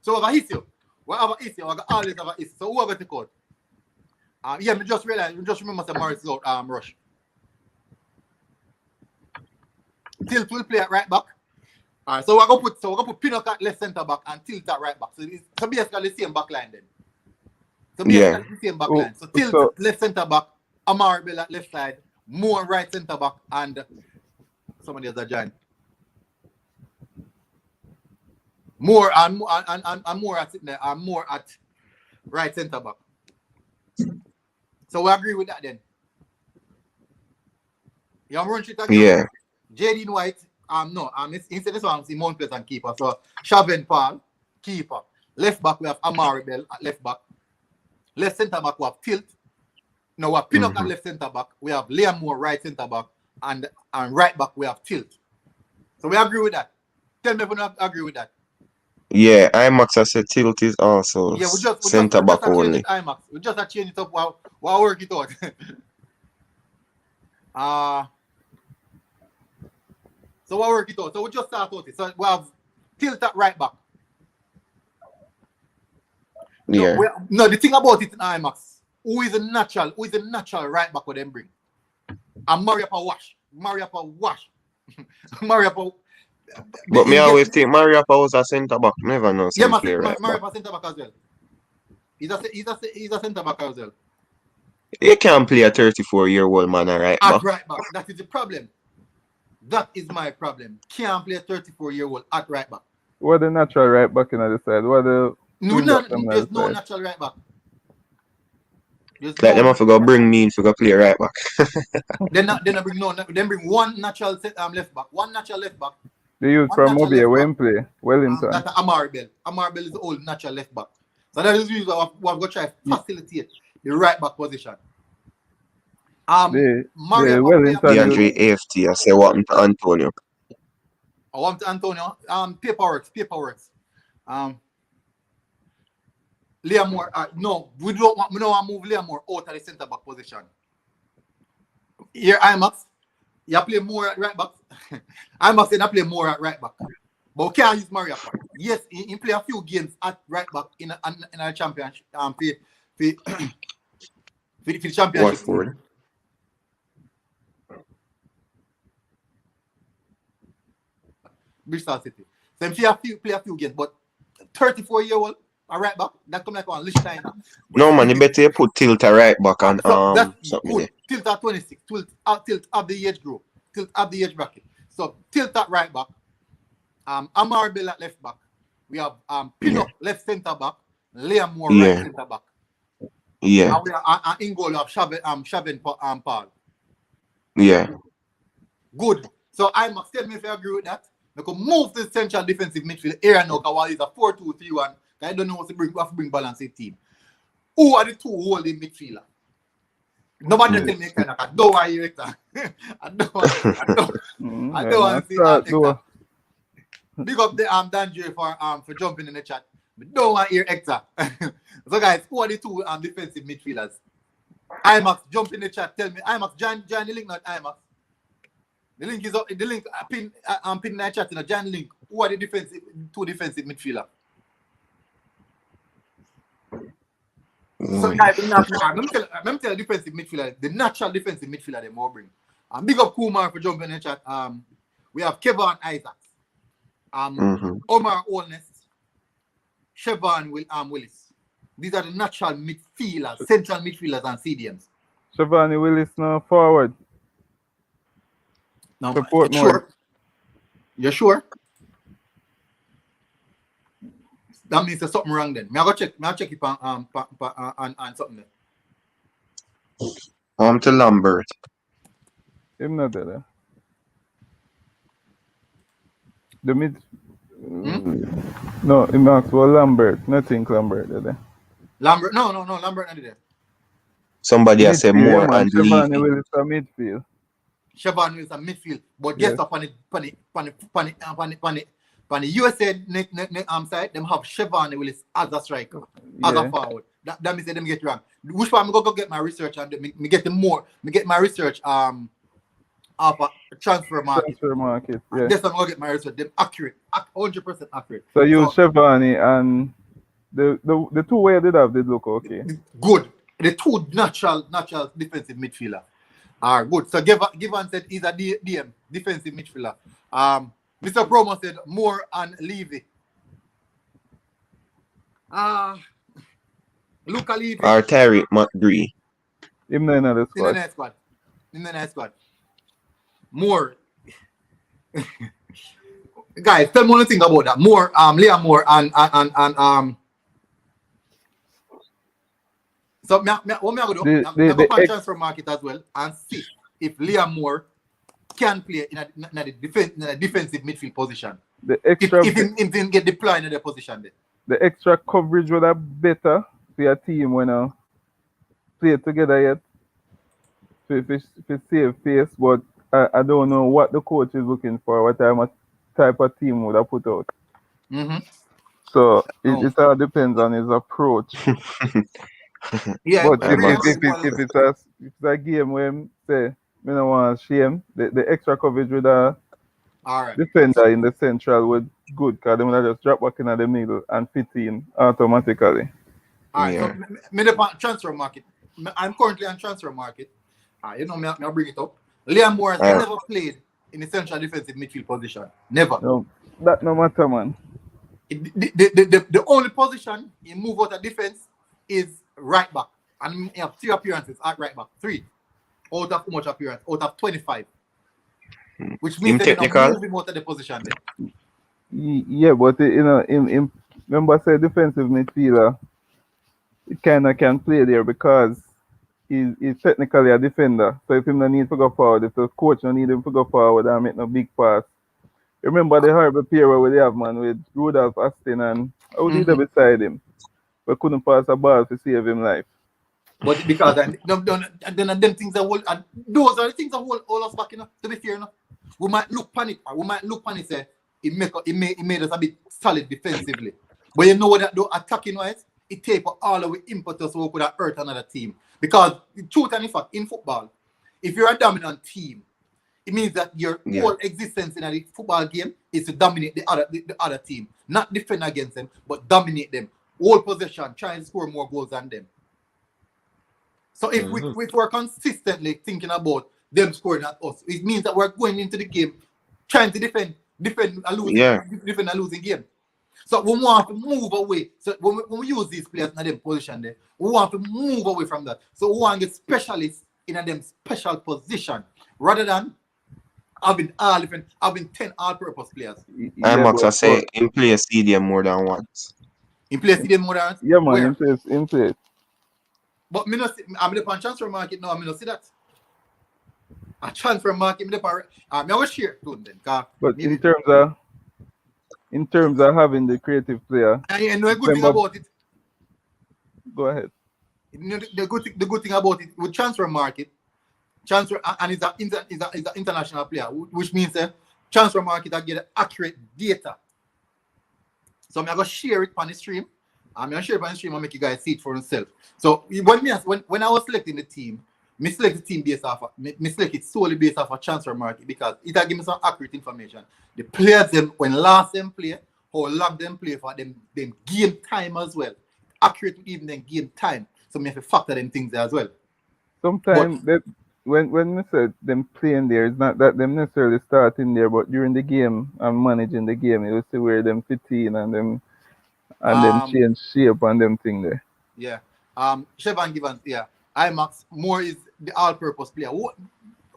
So we have an issue. We have an issue. We always have an issue. So who are going to go? Yeah, I just realized. Just remember that Morris is out. Rush. Tilt will play at right back. All right, so we're gonna put Pinnock at left centre back and Tilt at right back. So basically the same back line then. So basically the same back line. So Tilt left centre back, Amar Bell at left side, Moore right centre back, and somebody else that join. Moore and Moore at sitting there, and Moore at right centre back. So we agree with that then. You want to run shit again? Yeah. JD White, instead this one, Mount Pleasant keeper. So Chaven Paul, keeper. Left back we have Amari Bell at left back. Left centre back we have Tilt. Now we have Pinnock at left centre back. We have Liam Moore right centre back, and right back we have Tilt. So we agree with that. Tell me if we not agree with that. Yeah, IMAX I said Tilt is also centre back only. IMAX. We just change it up while work it out. So we'll work it out. So we just start out it. So we have Tilt at right back. Yeah. No, the thing about it in IMAX, who is a natural right back with them bring? And Mariapa Wash. Mariapa. But me always think Mariapa was a centre back. Never know. Yeah, Mariapa centre back as well. He's a centre back as well. He can't play a 34-year-old man at right back. At right back. That is the problem. That is my problem. Can't play a 34-year-old at right back. What the natural right back in the side? There's no natural right back. Like them have to go bring me in to go play right back. Then bring one natural left back. One natural left back. They use from Mobile when play Wellington. That's Amar Bell. Amar Bell is the old natural left back. So that is the reason why we've got to try to facilitate the right back position. Mario DeAndre AFT, I say what to Antonio. I want to Antonio. Paperworks. Liam Moore. No, we don't want to move Liam Moore out of the centre back position. Here, IMAX. You play more at right back. IMAX said I play more at right back. But we can't use Mario. Yes, he play a few games at right back in a championship. For the championship. Watford. Bristol City. So he play a few games, but 34-year-old a right back, that come like on Lichtenstein. No man, you better put Tilt a right back and so that's something good. Tilt at 26, tilt up the age group, tilt up the age bracket. So tilt at right back, Amar Bell at left back. We have Pinnock left centre back, Liam Moore right centre back. Yeah. And we are in goal of Shavin Paul. Yeah. Good. So I must tell me if you agree with that. We could move to the central defensive midfield area now because it's a 4-2-3-1. I don't know what to bring balance in the team. Who are the two holding midfielder? Nobody tell me kind of. I don't want you, Hector. I don't want to see Hector. Big up the Danjay for jumping in the chat. But don't want to hear Hector. So guys, who are the two defensive midfielders? IMAX, jump in the chat. Tell me, IMAX, join the link, not IMAX. The link is up. The link pin in the chat. Join the link. Who are the two defensive midfielders? So guys, let me tell the defensive midfielder, the natural defensive midfielder they more bring. Big up Kumar for jumping in the chat. We have Kevin Isaacs, Omar Olness, Siobhan Willis. These are the natural midfielders, central midfielders and CDMs. Siobhan Willis now forward. Now, support sure. more. You're sure? That means there's something wrong then. I'll check it on something there. To Lambert. Him not there. The mid. No, him asked for Lambert. Nothing Lambert there. Lambert? No, Lambert not there. Somebody has said more and Siobhan Willis a midfield. Siobhan Willis a midfield. But guess up on the USA side, them have Siobhan Willis as a striker, as a forward. That means them get wrong. Which one I go get my research and me get more. Me get my research of a transfer market. Yeah. That's I'm gonna get my research. Them accurate, 100% accurate. So use Siobhan and the two way did look okay. Good. The two natural defensive midfielder are good. So Givan said he's a DM defensive midfielder. Mr. Promo said Moore and Levy. Luca Levy. Or Terry McGree. Him in the squad. In the next squad. Moore. Guys, tell me one thing about that. Moore, Liam Moore and so what I'm gonna do? I'm gonna go on transfer market as well and see if Liam Moore can play in a defensive midfield position. The extra if he didn't get deployed in the position there. The extra coverage would have better for your team when play together yet. So if it's save face, but I don't know what the coach is looking for, what type of team would have put out. So it all depends on his approach. Yeah, but if it's a game where say I don't want to shame the extra coverage with a defender in the central would good because they would just drop back in the middle and fit in automatically. Alright, so me the transfer market. I'm currently on transfer market. I'll bring it up. Liam Moore has never played in the central defensive midfield position. Never. No, that no matter, man. The only position he move out of defense is right back. And he have 3 appearances at right back. 3. Out of how much appearance? Out of 25. Which means that they don't move him out of the position there. Yeah, but remember I said defensive midfielder, he kinda can play there because he's technically a defender. So if him no need to go forward, if the coach no need him to go forward and make no big pass. Remember the horrible period where they have man with Rudolph Aston and I was either beside him. But couldn't pass a ball to save him life. But because then them things are whole, and those are the things that hold us back, to be fair, We might look panic, or we might look panic, say, it made us a bit solid defensively. But you know what that do attacking wise, it take all the impetus so we could have hurt another team. Because the truth and the fact, in football, if you're a dominant team, it means that your whole existence in a football game is to dominate the other team. Not defend against them, but dominate them. Whole possession, try and score more goals than them. So if we're consistently thinking about them scoring at us, it means that we're going into the game trying to defend a losing game. So we want to move away. So when we use these players in them position there, we want to move away from that. So we want to get specialists in a them special position rather than having 10 all-purpose players. I say in play stadium more than once. In play stadium more than once? Yeah, man, in place. But I'm on transfer market now, I don't see that. A transfer market, I was share to them. But in terms of having the creative player, and you know a good thing about it. Go ahead. The good thing about it with transfer market, and it's an international player, which means transfer market I get accurate data. So I'm gonna share it on the stream. I'm gonna share it on the stream and make you guys see it for yourself. So when I was selecting the team, I select the team based off select it solely based off a transfer market because it will give me some accurate information. The players when last them play, how long them play for them game time as well. Accurate even then game time. So we have to factor them things there as well. Sometimes when we said them playing there, it's not that them necessarily starting there, but during the game and managing the game, you will see where them fit in and them change shape and them thing there. Yeah. Shevan Givens, yeah. IMAX more is the all-purpose player. We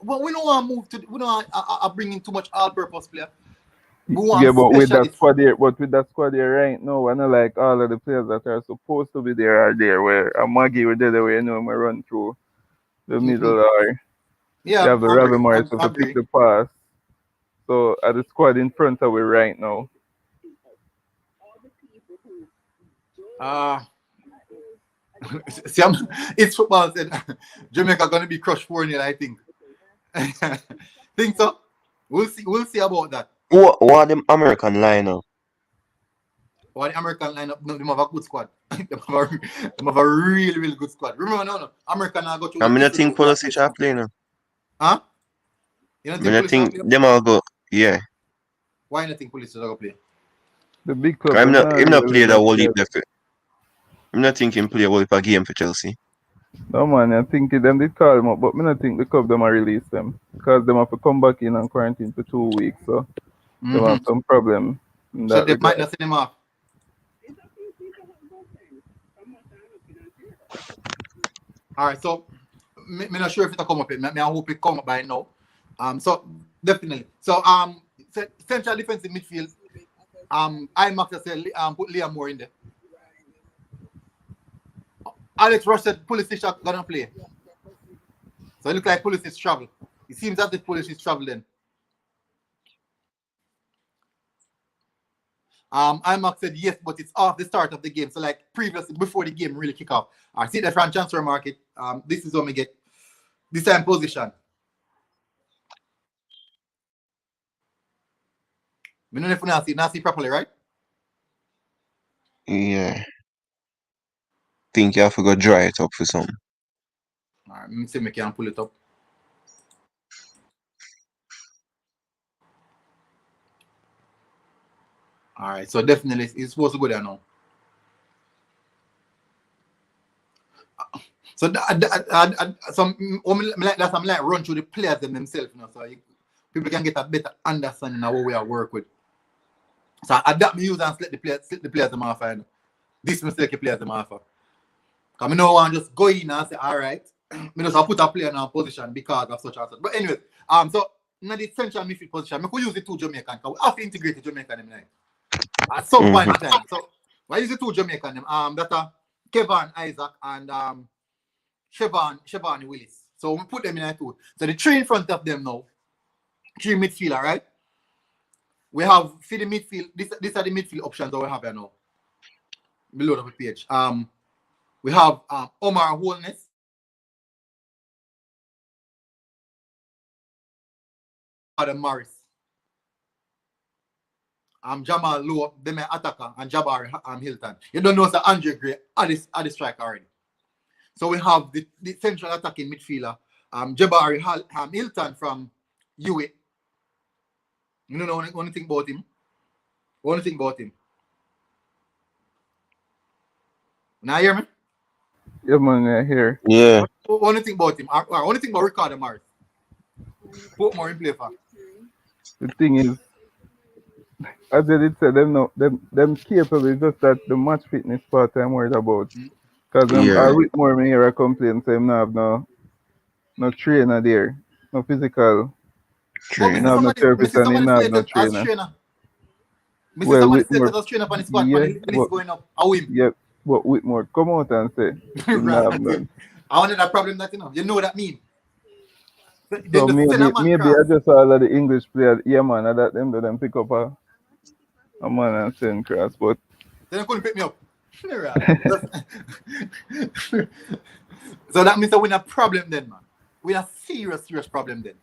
don't want to move to. We don't want bring in too much all-purpose player. But with that squad here right now, we're not like all of the players that are supposed to be there are there. Where a Maggie with the other way, we run through the middle or you have the ReggaeBoyz to pick the pass. So at the squad in front of we right now. See, it's football. Said Jamaica gonna be crushed 4-0, I think. Think so? We'll see about that. What them American lineup? What the American lineup? No, they have a good squad. they have a really, really good squad. Remember, no, American are go to. I mean, I think Pulisic are playing now. Huh? You don't think them all go? Yeah. Why do you think Pulisic are going to play? The big club. I'm not play the whole heap left. I'm not thinking play a whole heap a game for Chelsea. No man, I think them did call them up, but I don't think the club them are release them because them have to come back in and quarantine for 2 weeks, so they have some problem. So they might not send them off. All right, so I'm not sure if it'll come up yet. I hope it come up by now. So definitely. So central defensive midfield. IMAX just said put Liam Moore in there. Alex Rush said Pulisic gonna play. So it looks like Pulisic travel. It seems as if Pulisic is traveling. IMAX said yes, but it's off the start of the game. So like previously, before the game really kick off. I see that from transfer market. This is when we get this time position. We don't know if we not see properly, right? Yeah. Think you have to go dry it up for some. All right, let me see if we can pull it up. All right, so definitely it's supposed to go there now. So I'm like run through the players themselves, so people can get a better understanding of what we are work with. So adapt me use and select the players them off and this mistake the players them off. Because I don't want to just go in and say, all right, I just put a player in a position because of such and such. But anyway, so in the central midfield position, I could use the two Jamaican because we have to integrate the Jamaican them at some point in time. So I use the two Jamaican them. That are Kevin Isaac and Siobhan Willis. So we put them in a two. So the three in front of them now, three midfielder, right? We have for the midfield, these are the midfield options that we have here now. Below the page. We have Omar Holness, Morris. Jamal Lowe, them attacker, and Jabari Hilton. You don't know the Andre Gray at the strike already. So we have the central attacking midfielder, Jabari Hilton from UA. You don't know anything about him? What do you think about him? Now hear me? Yeah, man, I hear. Yeah. What do you think about him? What do you think about Ricardo Morris? Put more in play for. The thing is, as I did say, them capable is just that the match fitness part I'm worried about. Because I read more me hear a complaint say him not have no trainer there, no physical trainer, no therapist, and him not have no trainer. Mr. Somebody said that trainer on his squad, yeah, and he's going up. How him? Yeah, but Whitmore, come out and say him not have none. I wanted that problem that you know what that mean. So maybe I just saw all of the English players, yeah man, and that them pick up a man and send cross, but they couldn't pick me up. So that means that we're in a problem then, man. We're in a serious problem then.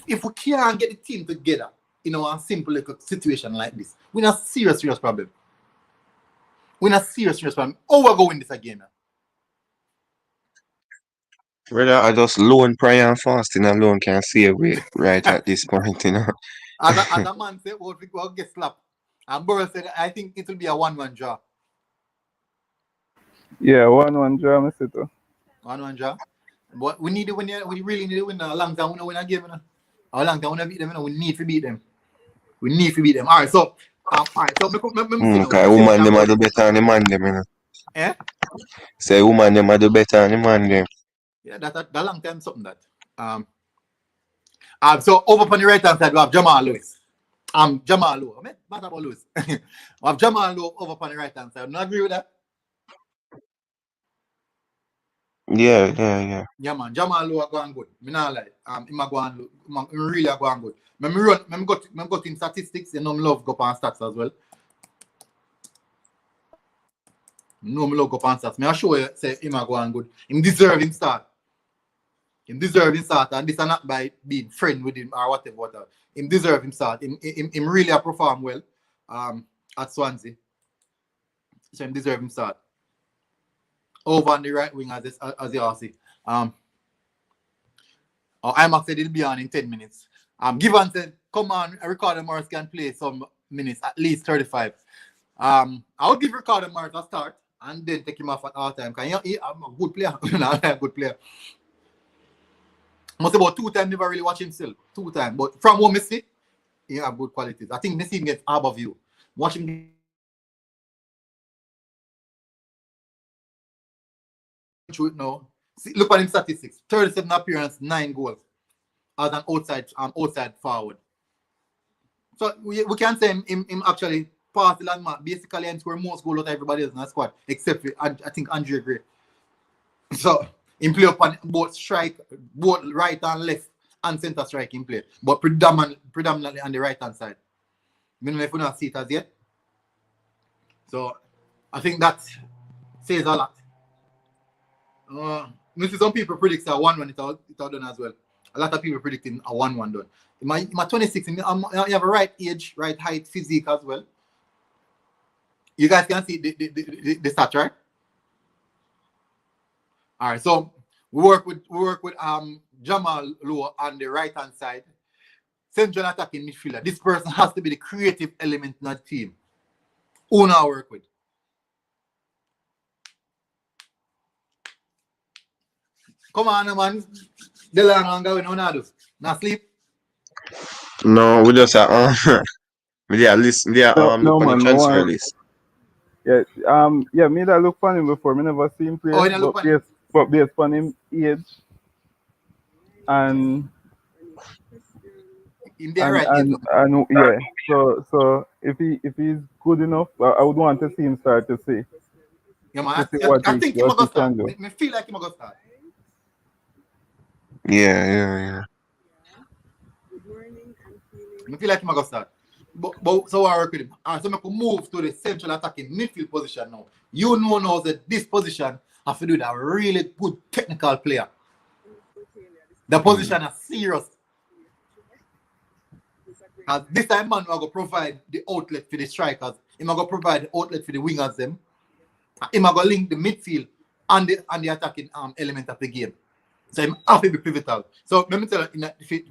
If we can't get the team together in a simple little situation like this, we're in a serious problem. We're in a serious problem. Oh, we're going this again now. Brother, I just loan prayer and fasting alone can see a way right at this point, you know. As a man said, we'll get slapped. And Burrow said, I think it will be a 1-1 draw. Yeah, 1-1 draw, Mr. Too. 1-1 draw. But we need to win. We really need to win a long time. We win a game. A long time we beat them. We need to beat them. We need to beat them. All right, so okay, woman them are do better than the man them, you know. Eh? Say woman them are do better than the man them. Yeah, that long time something that. So over on the right hand side we have Jamal Lewis. Jamal Lowe. What about Lewis? We have Jamal Lowe over on the right hand side. Do you agree with that? Yeah. Yeah, man. Jamal Lowe are going good. Me not lie. Him really are going good. Me got in statistics. You know, me love go on stats as well. No, me love go on stats. Me I show you say him are going good. Him deserve him start. Him deserve him start, and this is not by being friend with him or whatever. Him deserve him start. Him really perform well at Swansea. So him deserve him start. Over on the right wing as you all see. IMAX said it'll be on in 10 minutes. Given said, come on, Ricardo Morris can play some minutes, at least 35. I would give Ricardo Morris a start and then take him off at all time. Because he's a good player. A good player. Must about 2 times never really watch him still. 2 times. But from what I see, he have good qualities. I think Messi gets above you. Watch him. No. See, look at him statistics. 37 appearances, 9 goals. As an outside forward. So we can say him actually pass the landmark. Basically, and score most goals out of everybody else in the squad, except for, I think, Andre Gray. So him play up on both right and left and center strike in play, but predominantly on the right hand side. I don't know if you don't see it as yet. So I think that says a lot. Some people predict a 1-1 it all done as well. A lot of people predicting a 1-1 done. In my 26, you have a right age, right height, physique as well. You guys can see the stats, right? All right, so we work with Jamal Lowe on the right hand side. Central attacking midfielder. This person has to be the creative element in that team. Who now work with? Come on, man. Delano and going on do. Not sleep. No, we just we are list. We are no, on the transfer list. Yeah, me that look for him before. Me never see him play. But based on him age and yeah. So if he's good enough, I would want to see him start to see. Yeah, man. I think he's gonna start. Me feel like he's gonna start. Yeah. I feel like he's gonna start. But so I work with him. So I can move to the central attacking midfield position now. You know now that this position have to do with a really good technical player. The position is serious. This time, man, we're going to provide the outlet for the strikers. We're going to provide the outlet for the wingers them. We're going to link the midfield and the attacking element of the game. So I'm happy to be pivotal. So let me tell you, in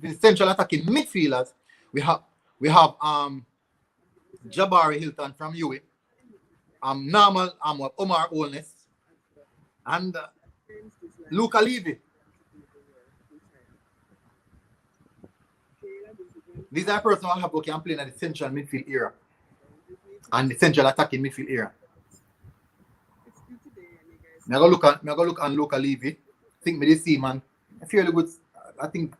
the central attacking midfielders, we have Jabari Hilton from UWE, Normal Omar Olness, and Luca Levy. These are persons who have can play in the central midfield era and the central attacking midfield era. I'm going to look on Luca Levy. I think me this see, man, fairly good. I think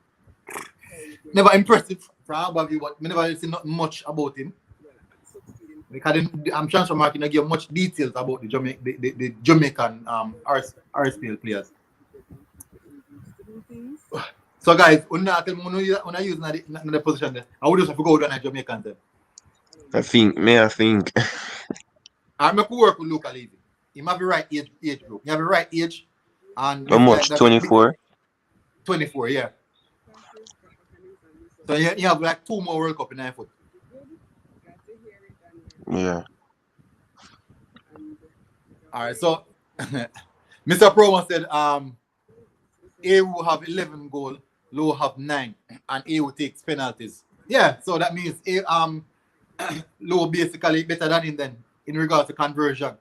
never impressive from above you, but I never see not much about him. Because I'm transfer market not give much details about the Jamaican RSPL players. So guys, when I use the position there, I would just have to go down at Jamaican there. I think. I'm going to work with Luca Levy. He might be right age group. He have the right age. And how much? 24? 24, yeah. So you have like 2 more World Cup in 9 foot. Yeah. Alright, so Mr. Promo said A will have 11 goals, Low have 9, and A will take penalties. Yeah, so that means Low basically better than him then in regards to conversion.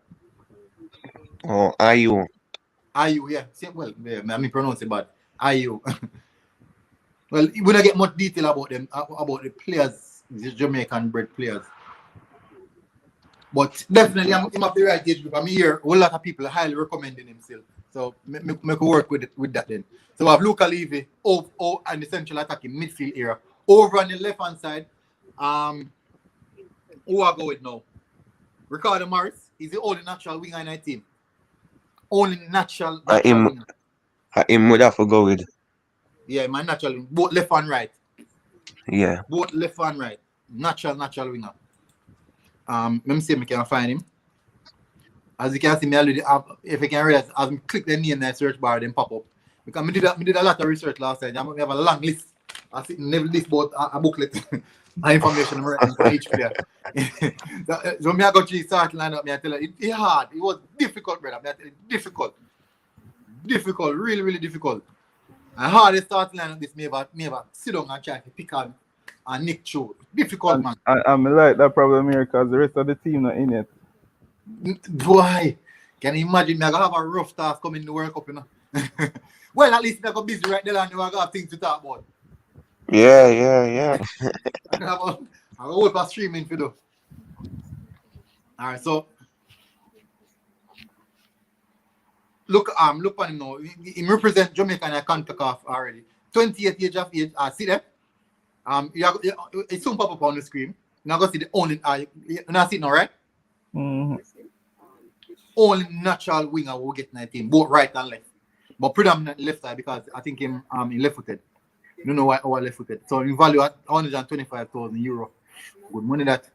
Oh, IU, yeah. Well, yeah, I mean pronounce it bad. IU. Well, we don't get much detail about them, about the players, the Jamaican bred players. But definitely, I'm at the right age group. I'm here. A lot of people are highly recommending him still. So, make work with that then. So, we have Luca Levy and the central attacking midfield area. Over on the left-hand side, who I go with now? Ricardo Morris. He's the only natural winger in our team. Only natural winger. Him would have to go with. Yeah, my natural winger. Both left and right. Yeah. Both left and right. Natural winger. Let me see if I can find him. As you can see, me already have, if you can realize, as I click the name in the search bar, then pop up. Because I did a lot of research last time. I have a long list. I sit in this about a booklet and information for each player. So me I got to start line up, me I tell you, it's hard. It was difficult, brother. Me I tell you, difficult. Difficult, really, really difficult. And hard to start line up this, me ever sit down and try to pick on and Nick Cho. Difficult, man. I like that problem here because the rest of the team not in it. Boy, can you imagine me? I gonna have a rough task coming to the World Cup, you know. Well, at least I got busy right there and I got things to talk about. Yeah. I got whole past streaming for do. Alright, so look on him now. He represent Jamaica and Concacaf already. 28 years of age. See that? It soon pop up on the screen. Now go see the only you not see it now, right? Mm-hmm. Only natural winger will get 19, both right and left. But predominantly left side because I think him left footed. You don't know why our left footed. So in value at 125,000 euro. Good money that.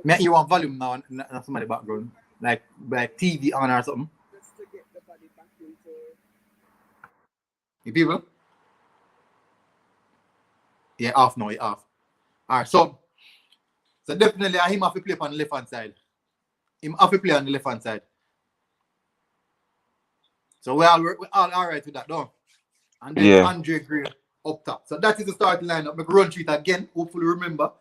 Me you want volume now and somebody background. Like TV on or something. You people? Yeah, off now, off. Alright, so definitely him have to play on the left hand side. Him have to play on the left hand side. So we're all right with that, though. And then Andre Gray up top. So that is the starting lineup. Make run through it again. Hopefully remember.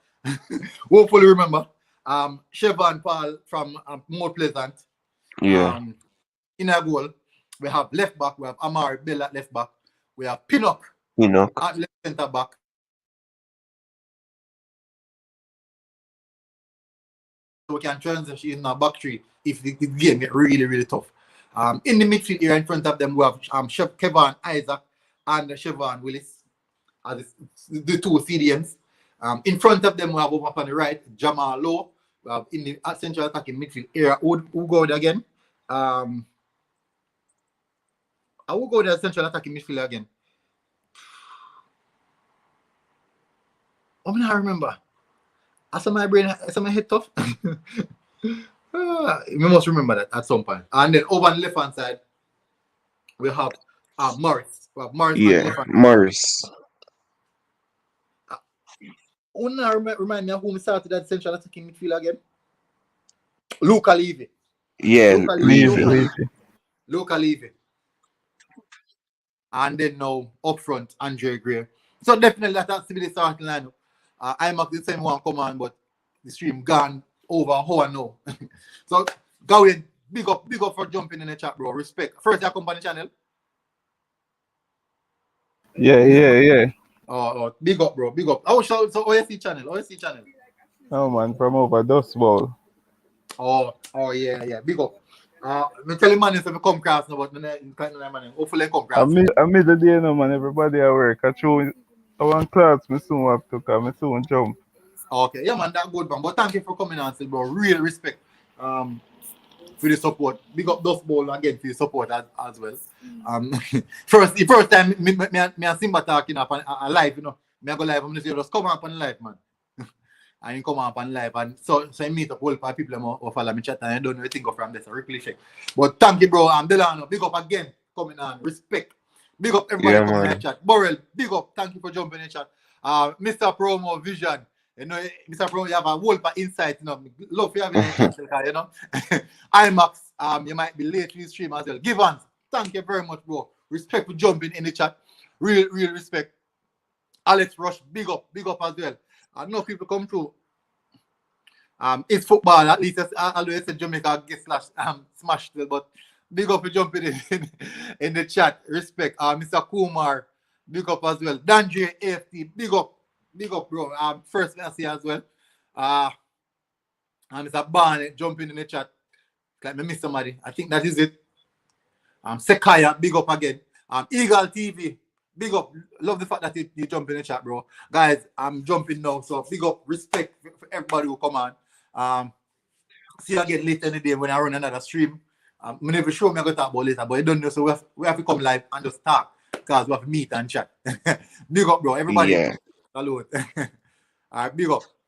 Chevron Paul from More Pleasant. Yeah. In our goal, we have left back. We have Amari Bell at left back. We have Pinnock at left centre back. So we can transition in our back three if the game get really, really tough. In the midfield area in front of them, we have Chef Kevin Isaac and Chevron Willis as the two CDMs. In front of them, we have over on the right, Jamal Lowe. We have in the central attacking midfield area. Who go there again? I will go there central attacking midfield again. I'm not remember. I saw my head tough. You must remember that at some point. And then over on the left hand side, we have Morris. Well, Morris. Yeah, Morris. Remind me of who we started that central attacking midfield again. Luca Levy. Yeah, Luca Levy. And then now up front, Andre Gray. So definitely that has to be the starting lineup. I'm up the same one come on, but the stream gone over how I know. So Gawain, big up for jumping in the chat, bro. Respect. First you come on the channel. Yeah. Oh, big up, bro. Big up. Oh, so OSC channel. Oh man, from over Dust Bowl. Oh yeah. Big up. Me tell you man if I come across now, but man, hopefully I come across. I middle day no man, everybody at work. I throw one class, me soon have to come, me soon jump. Okay, yeah man, that good man. But thank you for coming on, bro. Real respect. For the support. Big up Dust Bowl again for the support as well. The first time me and Simba talking up on live, you know. Me I go live, I'm gonna say just come up on live, man. I didn't come up on live, and so I meet up all for people who follow me chat, and I don't know anything from this. I really check. But thank you, bro. Delano, big up again, coming on. Respect. Big up everybody coming in the chat. Borrell, big up. Thank you for jumping in the chat. Mr. Promo Vision. You know, Mr. Promo, you have a whole for insight, you know. Love you having a chat, you know. IMAX, you might be late to the stream as well. Givans, thank you very much, bro. Respect for jumping in the chat. Real respect. Alex Rush, big up as well. I know people come through. It's football, at least I always say Jamaica get smashed, but big up for jumping in the chat. Respect. Mr. Kumar, big up as well. Dandre AFT, big up, bro. First I see as well. And Mr. Barnett jumping in the chat. Like me miss somebody. I think that is it. Sekaya, big up again. Eagle TV, big up. Love the fact that you jump in the chat, bro. Guys, I'm jumping now, so big up, respect for everybody who come on. See you again later in the day when I run another stream. I'm never sure I'm going to talk about later, but I don't know, so we have to come live and just talk because we have to meet and chat. Big up, bro. Everybody. Yeah. Salute. All right, big up.